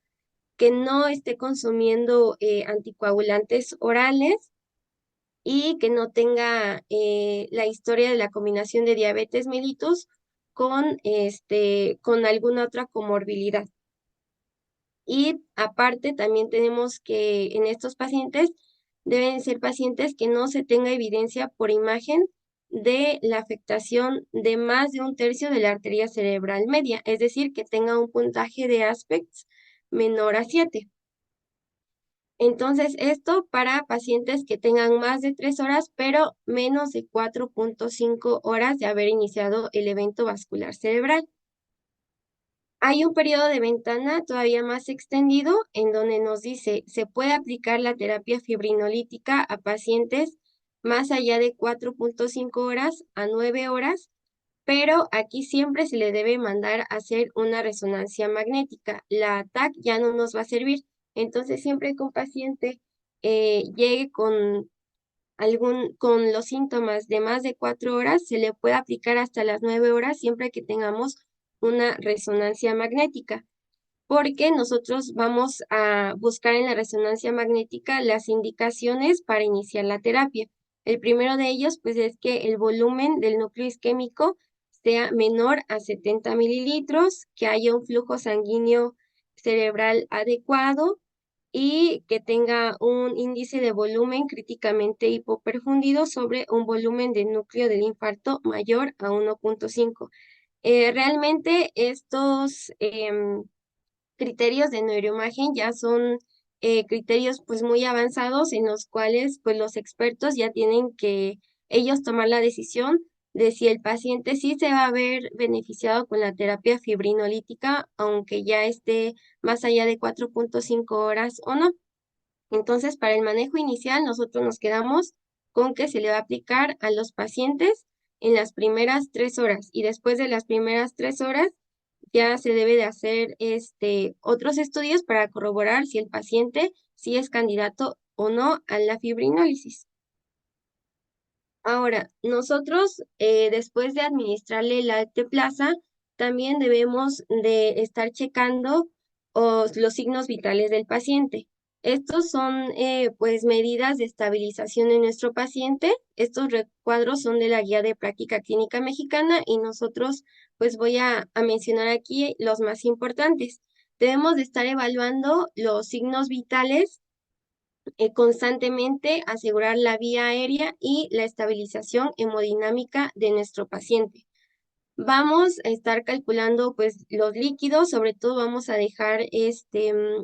que no esté consumiendo anticoagulantes orales y que no tenga la historia de la combinación de diabetes mellitus con alguna otra comorbilidad. Y aparte, también tenemos que en estos pacientes deben ser pacientes que no se tenga evidencia por imagen de la afectación de más de un tercio de la arteria cerebral media, es decir, que tenga un puntaje de Aspects menor a 7. Entonces, esto para pacientes que tengan más de 3 horas, pero menos de 4.5 horas de haber iniciado el evento vascular cerebral. Hay un periodo de ventana todavía más extendido en donde nos dice, se puede aplicar la terapia fibrinolítica a pacientes más allá de 4.5 horas a 9 horas, pero aquí siempre se le debe mandar a hacer una resonancia magnética. La TAC ya no nos va a servir. Entonces, siempre que un paciente llegue con los síntomas de más de 4 horas, se le puede aplicar hasta las 9 horas siempre que tengamos una resonancia magnética, porque nosotros vamos a buscar en la resonancia magnética las indicaciones para iniciar la terapia. El primero de ellos, pues, es que el volumen del núcleo isquémico sea menor a 70 mililitros, que haya un flujo sanguíneo cerebral adecuado y que tenga un índice de volumen críticamente hipoperfundido sobre un volumen de núcleo del infarto mayor a 1.5. Realmente estos criterios de neuroimagen ya son criterios pues muy avanzados en los cuales pues los expertos ya tienen que ellos tomar la decisión de si el paciente sí se va a ver beneficiado con la terapia fibrinolítica, aunque ya esté más allá de 4.5 horas o no. Entonces, para el manejo inicial, nosotros nos quedamos con que se le va a aplicar a los pacientes en las primeras 3 horas y después de las primeras 3 horas ya se debe de hacer otros estudios para corroborar si el paciente sí es candidato o no a la fibrinólisis. Ahora, nosotros después de administrarle la alteplasa, también debemos de estar checando los signos vitales del paciente. Estos son pues medidas de estabilización en nuestro paciente. Estos recuadros son de la Guía de Práctica Clínica Mexicana y nosotros pues voy a mencionar aquí los más importantes. Debemos de estar evaluando los signos vitales constantemente, asegurar la vía aérea y la estabilización hemodinámica de nuestro paciente. Vamos a estar calculando pues los líquidos, sobre todo vamos a dejar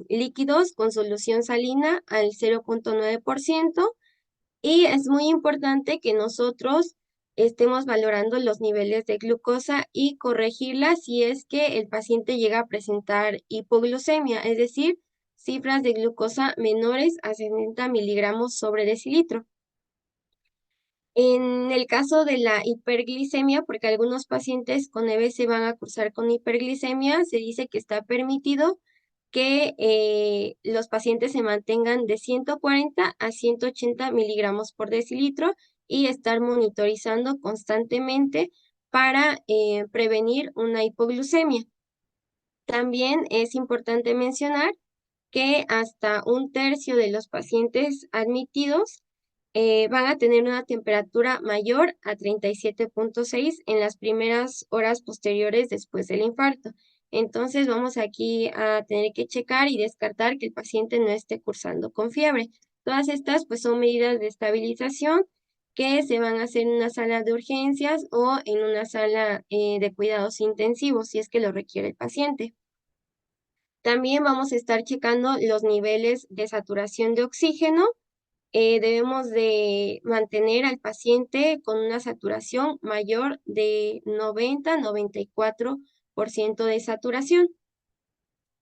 líquidos con solución salina al 0.9% y es muy importante que nosotros estemos valorando los niveles de glucosa y corregirla si es que el paciente llega a presentar hipoglucemia, es decir, cifras de glucosa menores a 60 miligramos sobre decilitro. En el caso de la hiperglicemia, porque algunos pacientes con EB se van a cursar con hiperglicemia, se dice que está permitido que los pacientes se mantengan de 140 a 180 miligramos por decilitro y estar monitorizando constantemente para prevenir una hipoglucemia. También es importante mencionar que hasta un tercio de los pacientes admitidos van a tener una temperatura mayor a 37.6 en las primeras horas posteriores después del infarto. Entonces vamos aquí a tener que checar y descartar que el paciente no esté cursando con fiebre. Todas estas pues son medidas de estabilización que se van a hacer en una sala de urgencias o en una sala de cuidados intensivos si es que lo requiere el paciente. También vamos a estar checando los niveles de saturación de oxígeno. Debemos de mantener al paciente con una saturación mayor de 90-94% de saturación.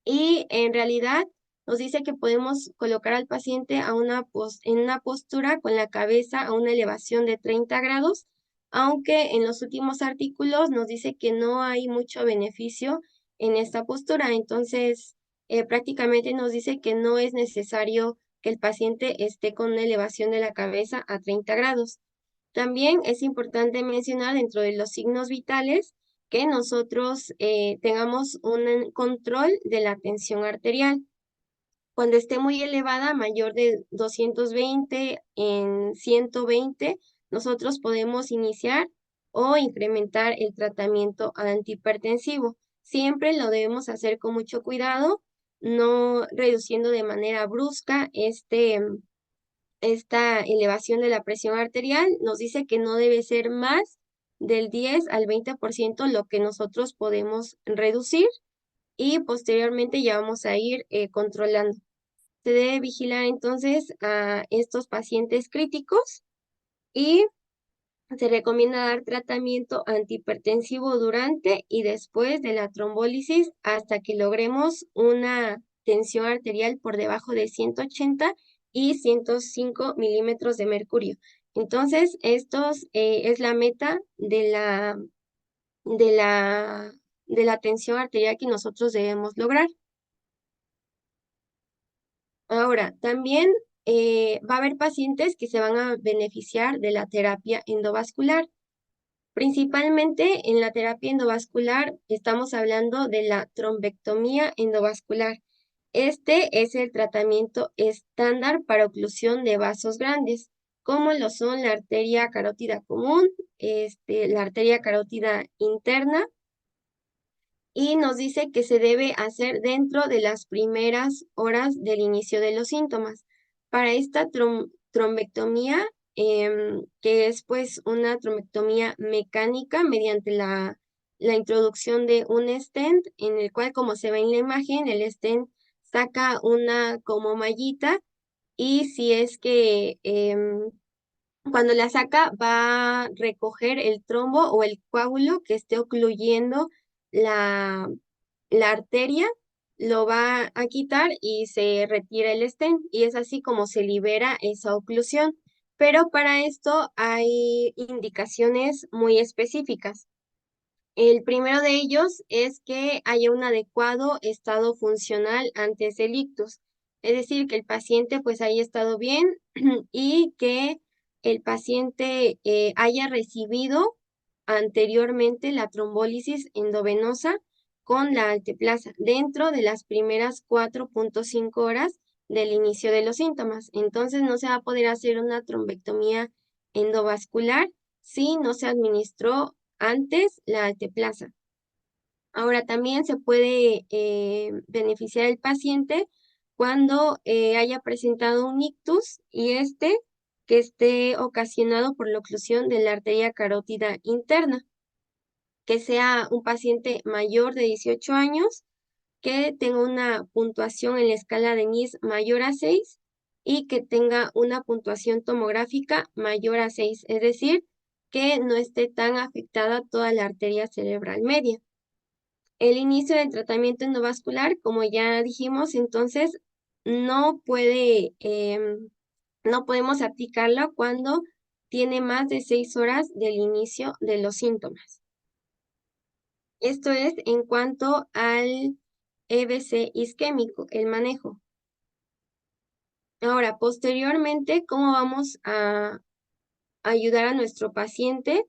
Y en realidad nos dice que podemos colocar al paciente en una postura con la cabeza a una elevación de 30 grados, aunque en los últimos artículos nos dice que no hay mucho beneficio en esta postura. Entonces, prácticamente nos dice que no es necesario que el paciente esté con una elevación de la cabeza a 30 grados. También es importante mencionar dentro de los signos vitales que nosotros tengamos un control de la tensión arterial. Cuando esté muy elevada, mayor de 220 en 120, nosotros podemos iniciar o incrementar el tratamiento antihipertensivo. Siempre lo debemos hacer con mucho cuidado, no reduciendo de manera brusca esta elevación de la presión arterial. Nos dice que no debe ser más del 10 al 20% lo que nosotros podemos reducir y posteriormente ya vamos a ir controlando. Se debe vigilar entonces a estos pacientes críticos y se recomienda dar tratamiento antihipertensivo durante y después de la trombólisis hasta que logremos una tensión arterial por debajo de 180 y 105 milímetros de mercurio. Entonces, estos es la meta de la, de la tensión arterial que nosotros debemos lograr. Ahora, también va a haber pacientes que se van a beneficiar de la terapia endovascular. Principalmente en la terapia endovascular estamos hablando de la trombectomía endovascular. Este es el tratamiento estándar para oclusión de vasos grandes, como lo son la arteria carótida común, la arteria carótida interna, y nos dice que se debe hacer dentro de las primeras horas del inicio de los síntomas. Para esta trombectomía, que es pues una trombectomía mecánica mediante la introducción de un stent, en el cual, como se ve en la imagen, el stent saca una como mallita y si es que cuando la saca va a recoger el trombo o el coágulo que esté ocluyendo la, la arteria, lo va a quitar y se retira el stent y es así como se libera esa oclusión. Pero para esto hay indicaciones muy específicas. El primero de ellos es que haya un adecuado estado funcional antes del ictus, es decir, que el paciente pues haya estado bien y que el paciente haya recibido anteriormente la trombólisis endovenosa con la alteplasa dentro de las primeras 4.5 horas del inicio de los síntomas. Entonces no se va a poder hacer una trombectomía endovascular si no se administró antes la alteplasa. Ahora también se puede beneficiar el paciente cuando haya presentado un ictus y que esté ocasionado por la oclusión de la arteria carótida interna, que sea un paciente mayor de 18 años, que tenga una puntuación en la escala de NIS mayor a 6 y que tenga una puntuación tomográfica mayor a 6, es decir, que no esté tan afectada toda la arteria cerebral media. El inicio del tratamiento endovascular, como ya dijimos, entonces no no podemos aplicarlo cuando tiene más de 6 horas del inicio de los síntomas. Esto es en cuanto al EBC isquémico, el manejo. Ahora, posteriormente, ¿cómo vamos a ayudar a nuestro paciente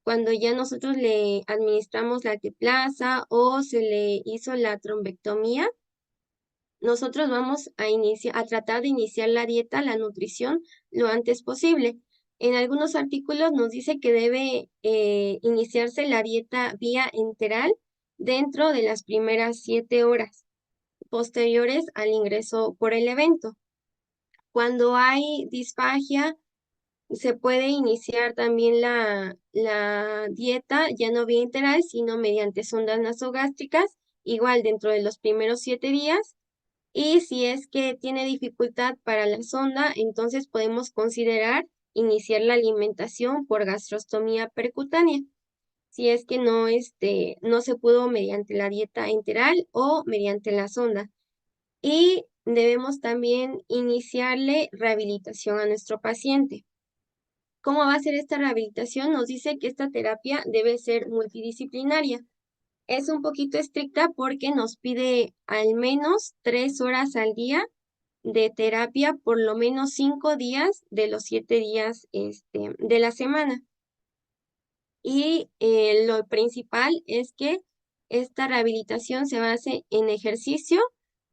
cuando ya nosotros le administramos la alteplasa o se le hizo la trombectomía? Nosotros vamos a tratar de iniciar la dieta, la nutrición, lo antes posible. En algunos artículos nos dice que debe iniciarse la dieta vía enteral dentro de las primeras 7 horas posteriores al ingreso por el evento. Cuando hay disfagia, se puede iniciar también la dieta ya no vía enteral, sino mediante sondas nasogástricas, igual dentro de los primeros 7 días. Y si es que tiene dificultad para la sonda, entonces podemos considerar iniciar la alimentación por gastrostomía percutánea, si es que no se pudo mediante la dieta enteral o mediante la sonda. Y debemos también iniciarle rehabilitación a nuestro paciente. ¿Cómo va a ser esta rehabilitación? Nos dice que esta terapia debe ser multidisciplinaria. Es un poquito estricta porque nos pide al menos 3 horas al día de terapia por lo menos 5 días de los 7 días de la semana. Y lo principal es que esta rehabilitación se base en ejercicio,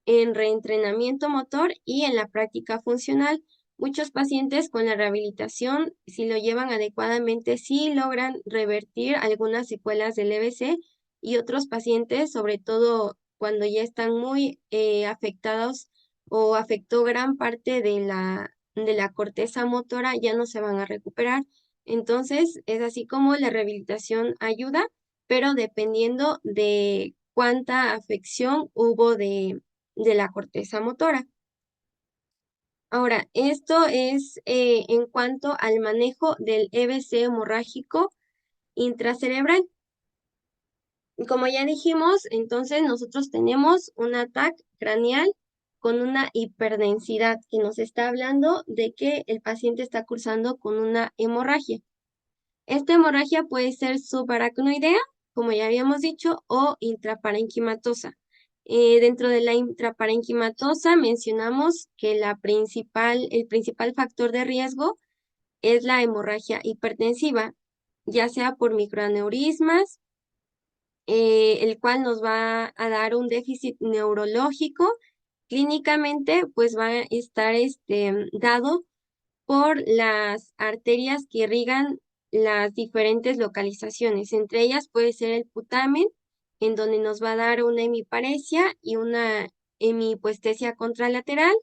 en reentrenamiento motor y en la práctica funcional. Muchos pacientes con la rehabilitación, si lo llevan adecuadamente, sí logran revertir algunas secuelas del EBC, y otros pacientes, sobre todo cuando ya están muy afectados o afectó gran parte de la corteza motora, ya no se van a recuperar. Entonces, es así como la rehabilitación ayuda, pero dependiendo de cuánta afección hubo de la corteza motora. Ahora, esto es en cuanto al manejo del EBC hemorrágico intracerebral. Como ya dijimos, entonces nosotros tenemos un ataque craneal con una hiperdensidad que nos está hablando de que el paciente está cursando con una hemorragia. Esta hemorragia puede ser subaracnoidea, como ya habíamos dicho, o intraparenquimatosa. Dentro de la intraparenquimatosa mencionamos que el principal factor de riesgo es la hemorragia hipertensiva, ya sea por microaneurismas, el cual nos va a dar un déficit neurológico. Clínicamente, pues va a estar dado por las arterias que irrigan las diferentes localizaciones. Entre ellas puede ser el putamen, en donde nos va a dar una hemiparesia y una hemihipoestesia contralateral.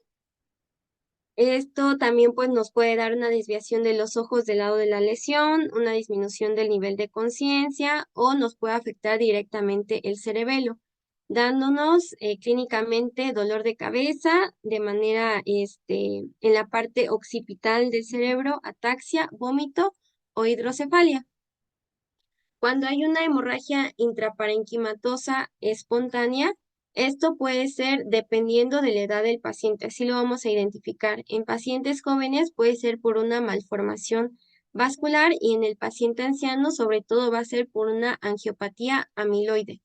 Esto también pues nos puede dar una desviación de los ojos del lado de la lesión, una disminución del nivel de conciencia, o nos puede afectar directamente el cerebelo, dándonos clínicamente dolor de cabeza de manera en la parte occipital del cerebro, ataxia, vómito o hidrocefalia. Cuando hay una hemorragia intraparenquimatosa espontánea, esto puede ser dependiendo de la edad del paciente, así lo vamos a identificar. En pacientes jóvenes puede ser por una malformación vascular, y en el paciente anciano sobre todo va a ser por una angiopatía amiloide.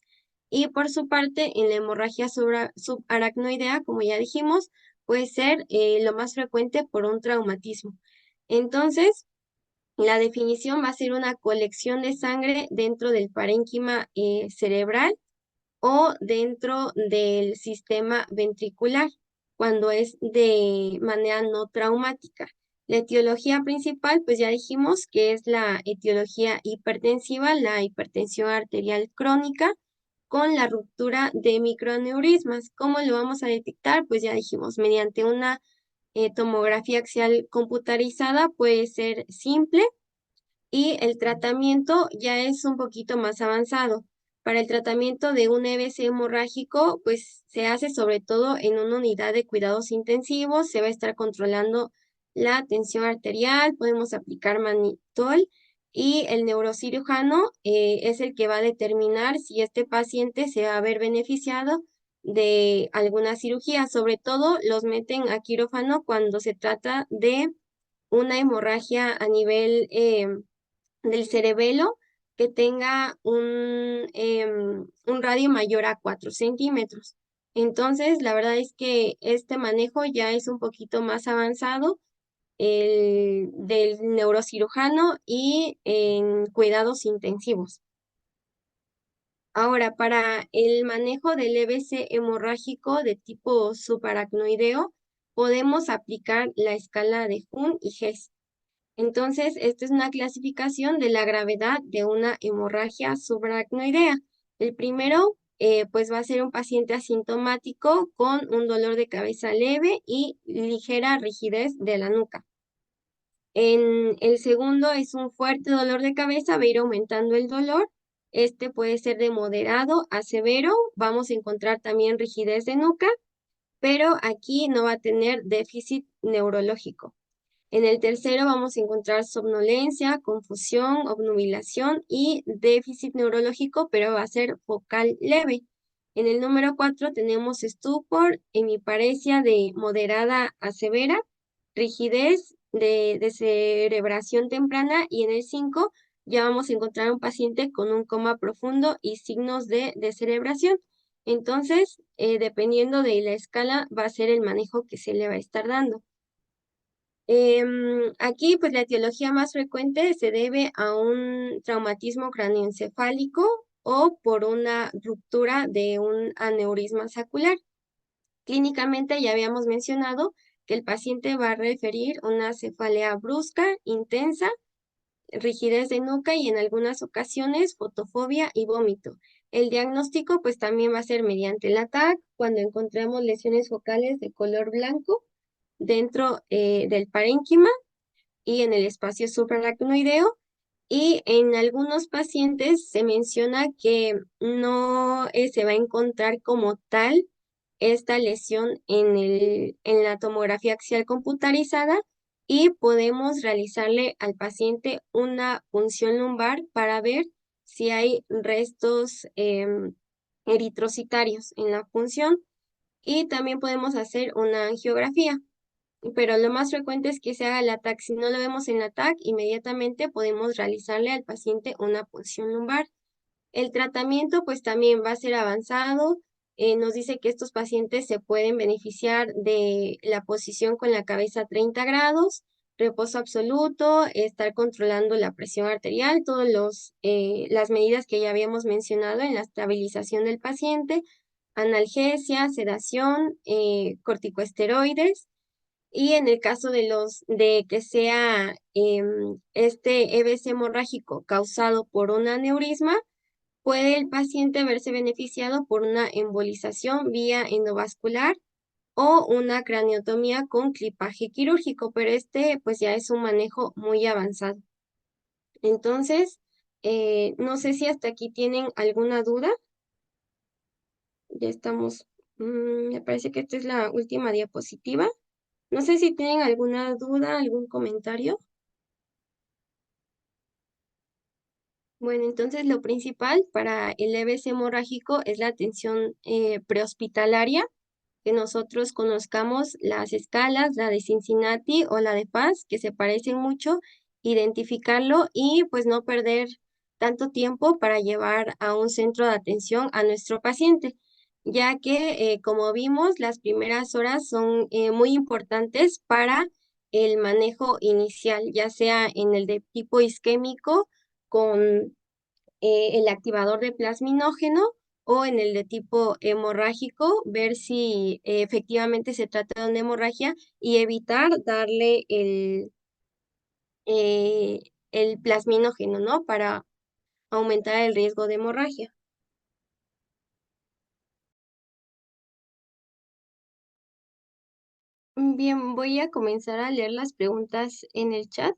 Y por su parte, en la hemorragia subaracnoidea, como ya dijimos, puede ser lo más frecuente por un traumatismo. Entonces, la definición va a ser una colección de sangre dentro del parénquima cerebral o dentro del sistema ventricular, cuando es de manera no traumática. La etiología principal, pues ya dijimos que es la etiología hipertensiva, la hipertensión arterial crónica, con la ruptura de microaneurismas. ¿Cómo lo vamos a detectar? Pues ya dijimos, mediante una tomografía axial computarizada, puede ser simple, y el tratamiento ya es un poquito más avanzado. Para el tratamiento de un EBC hemorrágico, pues se hace sobre todo en una unidad de cuidados intensivos, se va a estar controlando la tensión arterial, podemos aplicar manitol, y el neurocirujano es el que va a determinar si este paciente se va a ver beneficiado de alguna cirugía. Sobre todo los meten a quirófano cuando se trata de una hemorragia a nivel del cerebelo que tenga un radio mayor a 4 centímetros. Entonces, la verdad es que este manejo ya es un poquito más avanzado, el del neurocirujano y en cuidados intensivos. Ahora, para el manejo del EBC hemorrágico de tipo subaracnoideo, podemos aplicar la escala de Huhn y Hess. Entonces, esta es una clasificación de la gravedad de una hemorragia subaracnoidea. El primero, pues va a ser un paciente asintomático con un dolor de cabeza leve y ligera rigidez de la nuca. En el segundo es un fuerte dolor de cabeza, va a ir aumentando el dolor. Este puede ser de moderado a severo. Vamos a encontrar también rigidez de nuca, pero aquí no va a tener déficit neurológico. En el tercero vamos a encontrar somnolencia, confusión, obnubilación y déficit neurológico, pero va a ser focal leve. En el número 4 tenemos estupor, hemiparesia de moderada a severa, rigidez de descerebración temprana, y en el 5 ya vamos a encontrar un paciente con un coma profundo y signos de descerebración. Entonces, dependiendo de la escala, va a ser el manejo que se le va a estar dando. Aquí, pues la etiología más frecuente se debe a un traumatismo cráneoencefálico o por una ruptura de un aneurisma sacular. Clínicamente ya habíamos mencionado que el paciente va a referir una cefalea brusca, intensa, rigidez de nuca y en algunas ocasiones fotofobia y vómito. El diagnóstico pues también va a ser mediante el ATAC cuando encontremos lesiones focales de color blanco dentro del parénquima y en el espacio supraracnoideo. Y en algunos pacientes se menciona que no se va a encontrar como tal esta lesión en la tomografía axial computarizada y podemos realizarle al paciente una punción lumbar para ver si hay restos eritrocitarios en la punción y también podemos hacer una angiografía. Pero lo más frecuente es que se haga el ATAC. Si no lo vemos en la ATAC, inmediatamente podemos realizarle al paciente una punción lumbar. El tratamiento pues también va a ser avanzado. Nos dice que estos pacientes se pueden beneficiar de la posición con la cabeza a 30 grados, reposo absoluto, estar controlando la presión arterial, todas las medidas que ya habíamos mencionado en la estabilización del paciente, analgesia, sedación, corticosteroides. Y en el caso de que sea este EBC hemorrágico causado por un aneurisma, puede el paciente verse beneficiado por una embolización vía endovascular o una craniotomía con clipaje quirúrgico, pero este pues ya es un manejo muy avanzado. Entonces, no sé si hasta aquí tienen alguna duda. Ya estamos, me parece que esta es la última diapositiva. No sé si tienen alguna duda, algún comentario. Bueno, entonces lo principal para el EBC hemorrágico es la atención prehospitalaria, que nosotros conozcamos las escalas, la de Cincinnati o la de Paz, que se parecen mucho, identificarlo y pues no perder tanto tiempo para llevar a un centro de atención a nuestro paciente, ya que como vimos, las primeras horas son muy importantes para el manejo inicial, ya sea en el de tipo isquémico con el activador de plasminógeno o en el de tipo hemorrágico, ver si efectivamente se trata de una hemorragia y evitar darle eh, el plasminógeno, ¿no? Para aumentar el riesgo de hemorragia. Bien, voy a comenzar a leer las preguntas en el chat.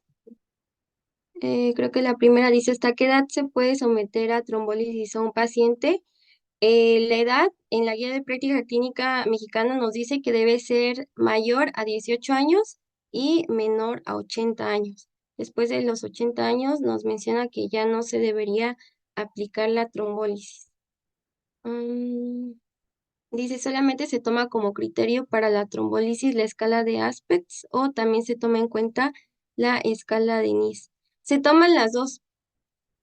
Creo que la primera dice, ¿hasta qué edad se puede someter a trombólisis a un paciente? La edad en la guía de práctica clínica mexicana nos dice que debe ser mayor a 18 años y menor a 80 años. Después de los 80 años nos menciona que ya no se debería aplicar la trombólisis. Mm, Dice, solamente se toma como criterio para la trombólisis la escala de Aspects o también se toma en cuenta la escala de Nice. Se toman las dos.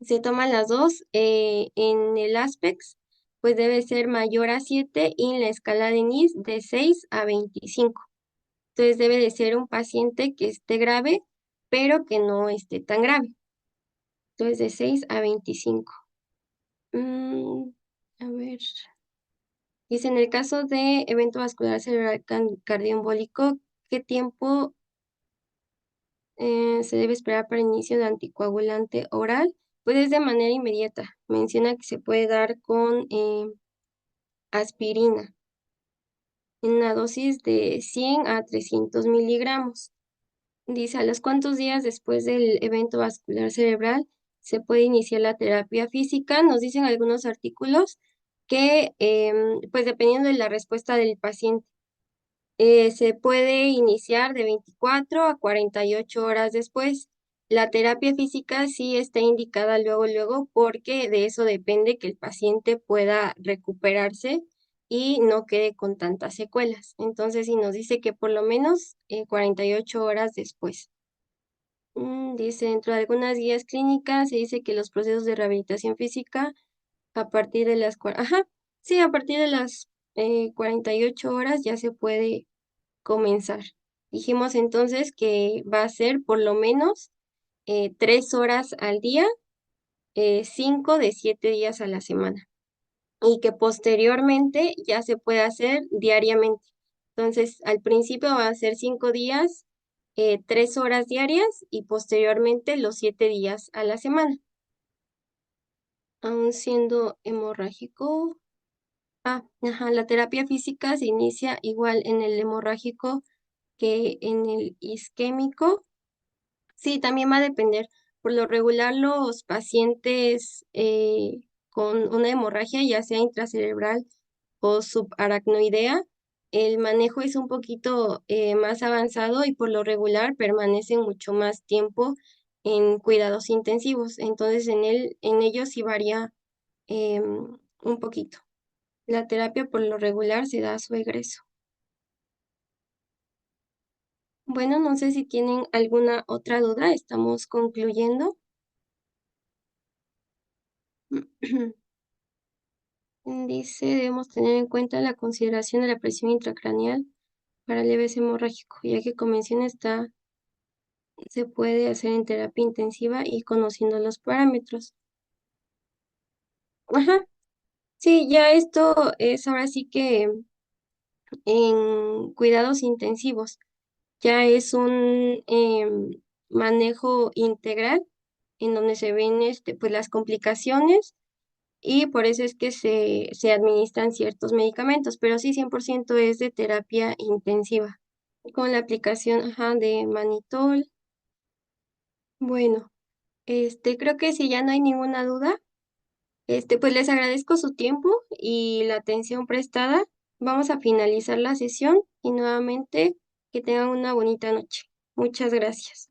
Se toman las dos. En el Aspects, pues debe ser mayor a 7 y en la escala de Nice de 6 a 25. Entonces debe de ser un paciente que esté grave, pero que no esté tan grave. Entonces de 6 a 25. Mm, a ver. Dice, en el caso de evento vascular cerebral cardioembólico, ¿qué tiempo se debe esperar para inicio de anticoagulante oral? Pues es de manera inmediata. Menciona que se puede dar con aspirina en una dosis de 100 a 300 miligramos. Dice, ¿a los cuántos días después del evento vascular cerebral se puede iniciar la terapia física? Nos dicen algunos artículos que, pues dependiendo de la respuesta del paciente, se puede iniciar de 24 a 48 horas después. La terapia física sí está indicada luego, porque de eso depende que el paciente pueda recuperarse y no quede con tantas secuelas. Entonces, si nos dice que por lo menos 48 horas después. Dice, dentro de algunas guías clínicas se dice que los procesos de rehabilitación física a partir de las... Ajá, Sí, a partir de las 48 horas ya se puede comenzar. Dijimos entonces que va a ser por lo menos 3 horas al día, 5 de 7 días a la semana, y que posteriormente ya se puede hacer diariamente. Entonces, al principio va a ser 5 días, 3 horas diarias y posteriormente los 7 días a la semana. Aún siendo hemorrágico, ajá, la terapia física se inicia igual en el hemorrágico que en el isquémico. Sí, también va a depender. Por lo regular, los pacientes con una hemorragia, ya sea intracerebral o subaracnoidea, el manejo es un poquito más avanzado y por lo regular permanecen mucho más tiempo en cuidados intensivos. Entonces, en ellos sí varía un poquito. La terapia por lo regular se da a su egreso. Bueno, no sé si tienen alguna otra duda, estamos concluyendo. Dice, debemos tener en cuenta la consideración de la presión intracraneal para leves hemorrágico, ya que como menciona se puede hacer en terapia intensiva y conociendo los parámetros. Ajá, sí, ya esto es ahora sí que en cuidados intensivos, ya es un manejo integral en donde se ven pues las complicaciones y por eso es que se administran ciertos medicamentos, pero sí 100% es de terapia intensiva, con la aplicación, ajá, de manitol. Bueno, creo que si ya no hay ninguna duda, pues les agradezco su tiempo y la atención prestada. Vamos a finalizar la sesión y nuevamente que tengan una bonita noche. Muchas gracias.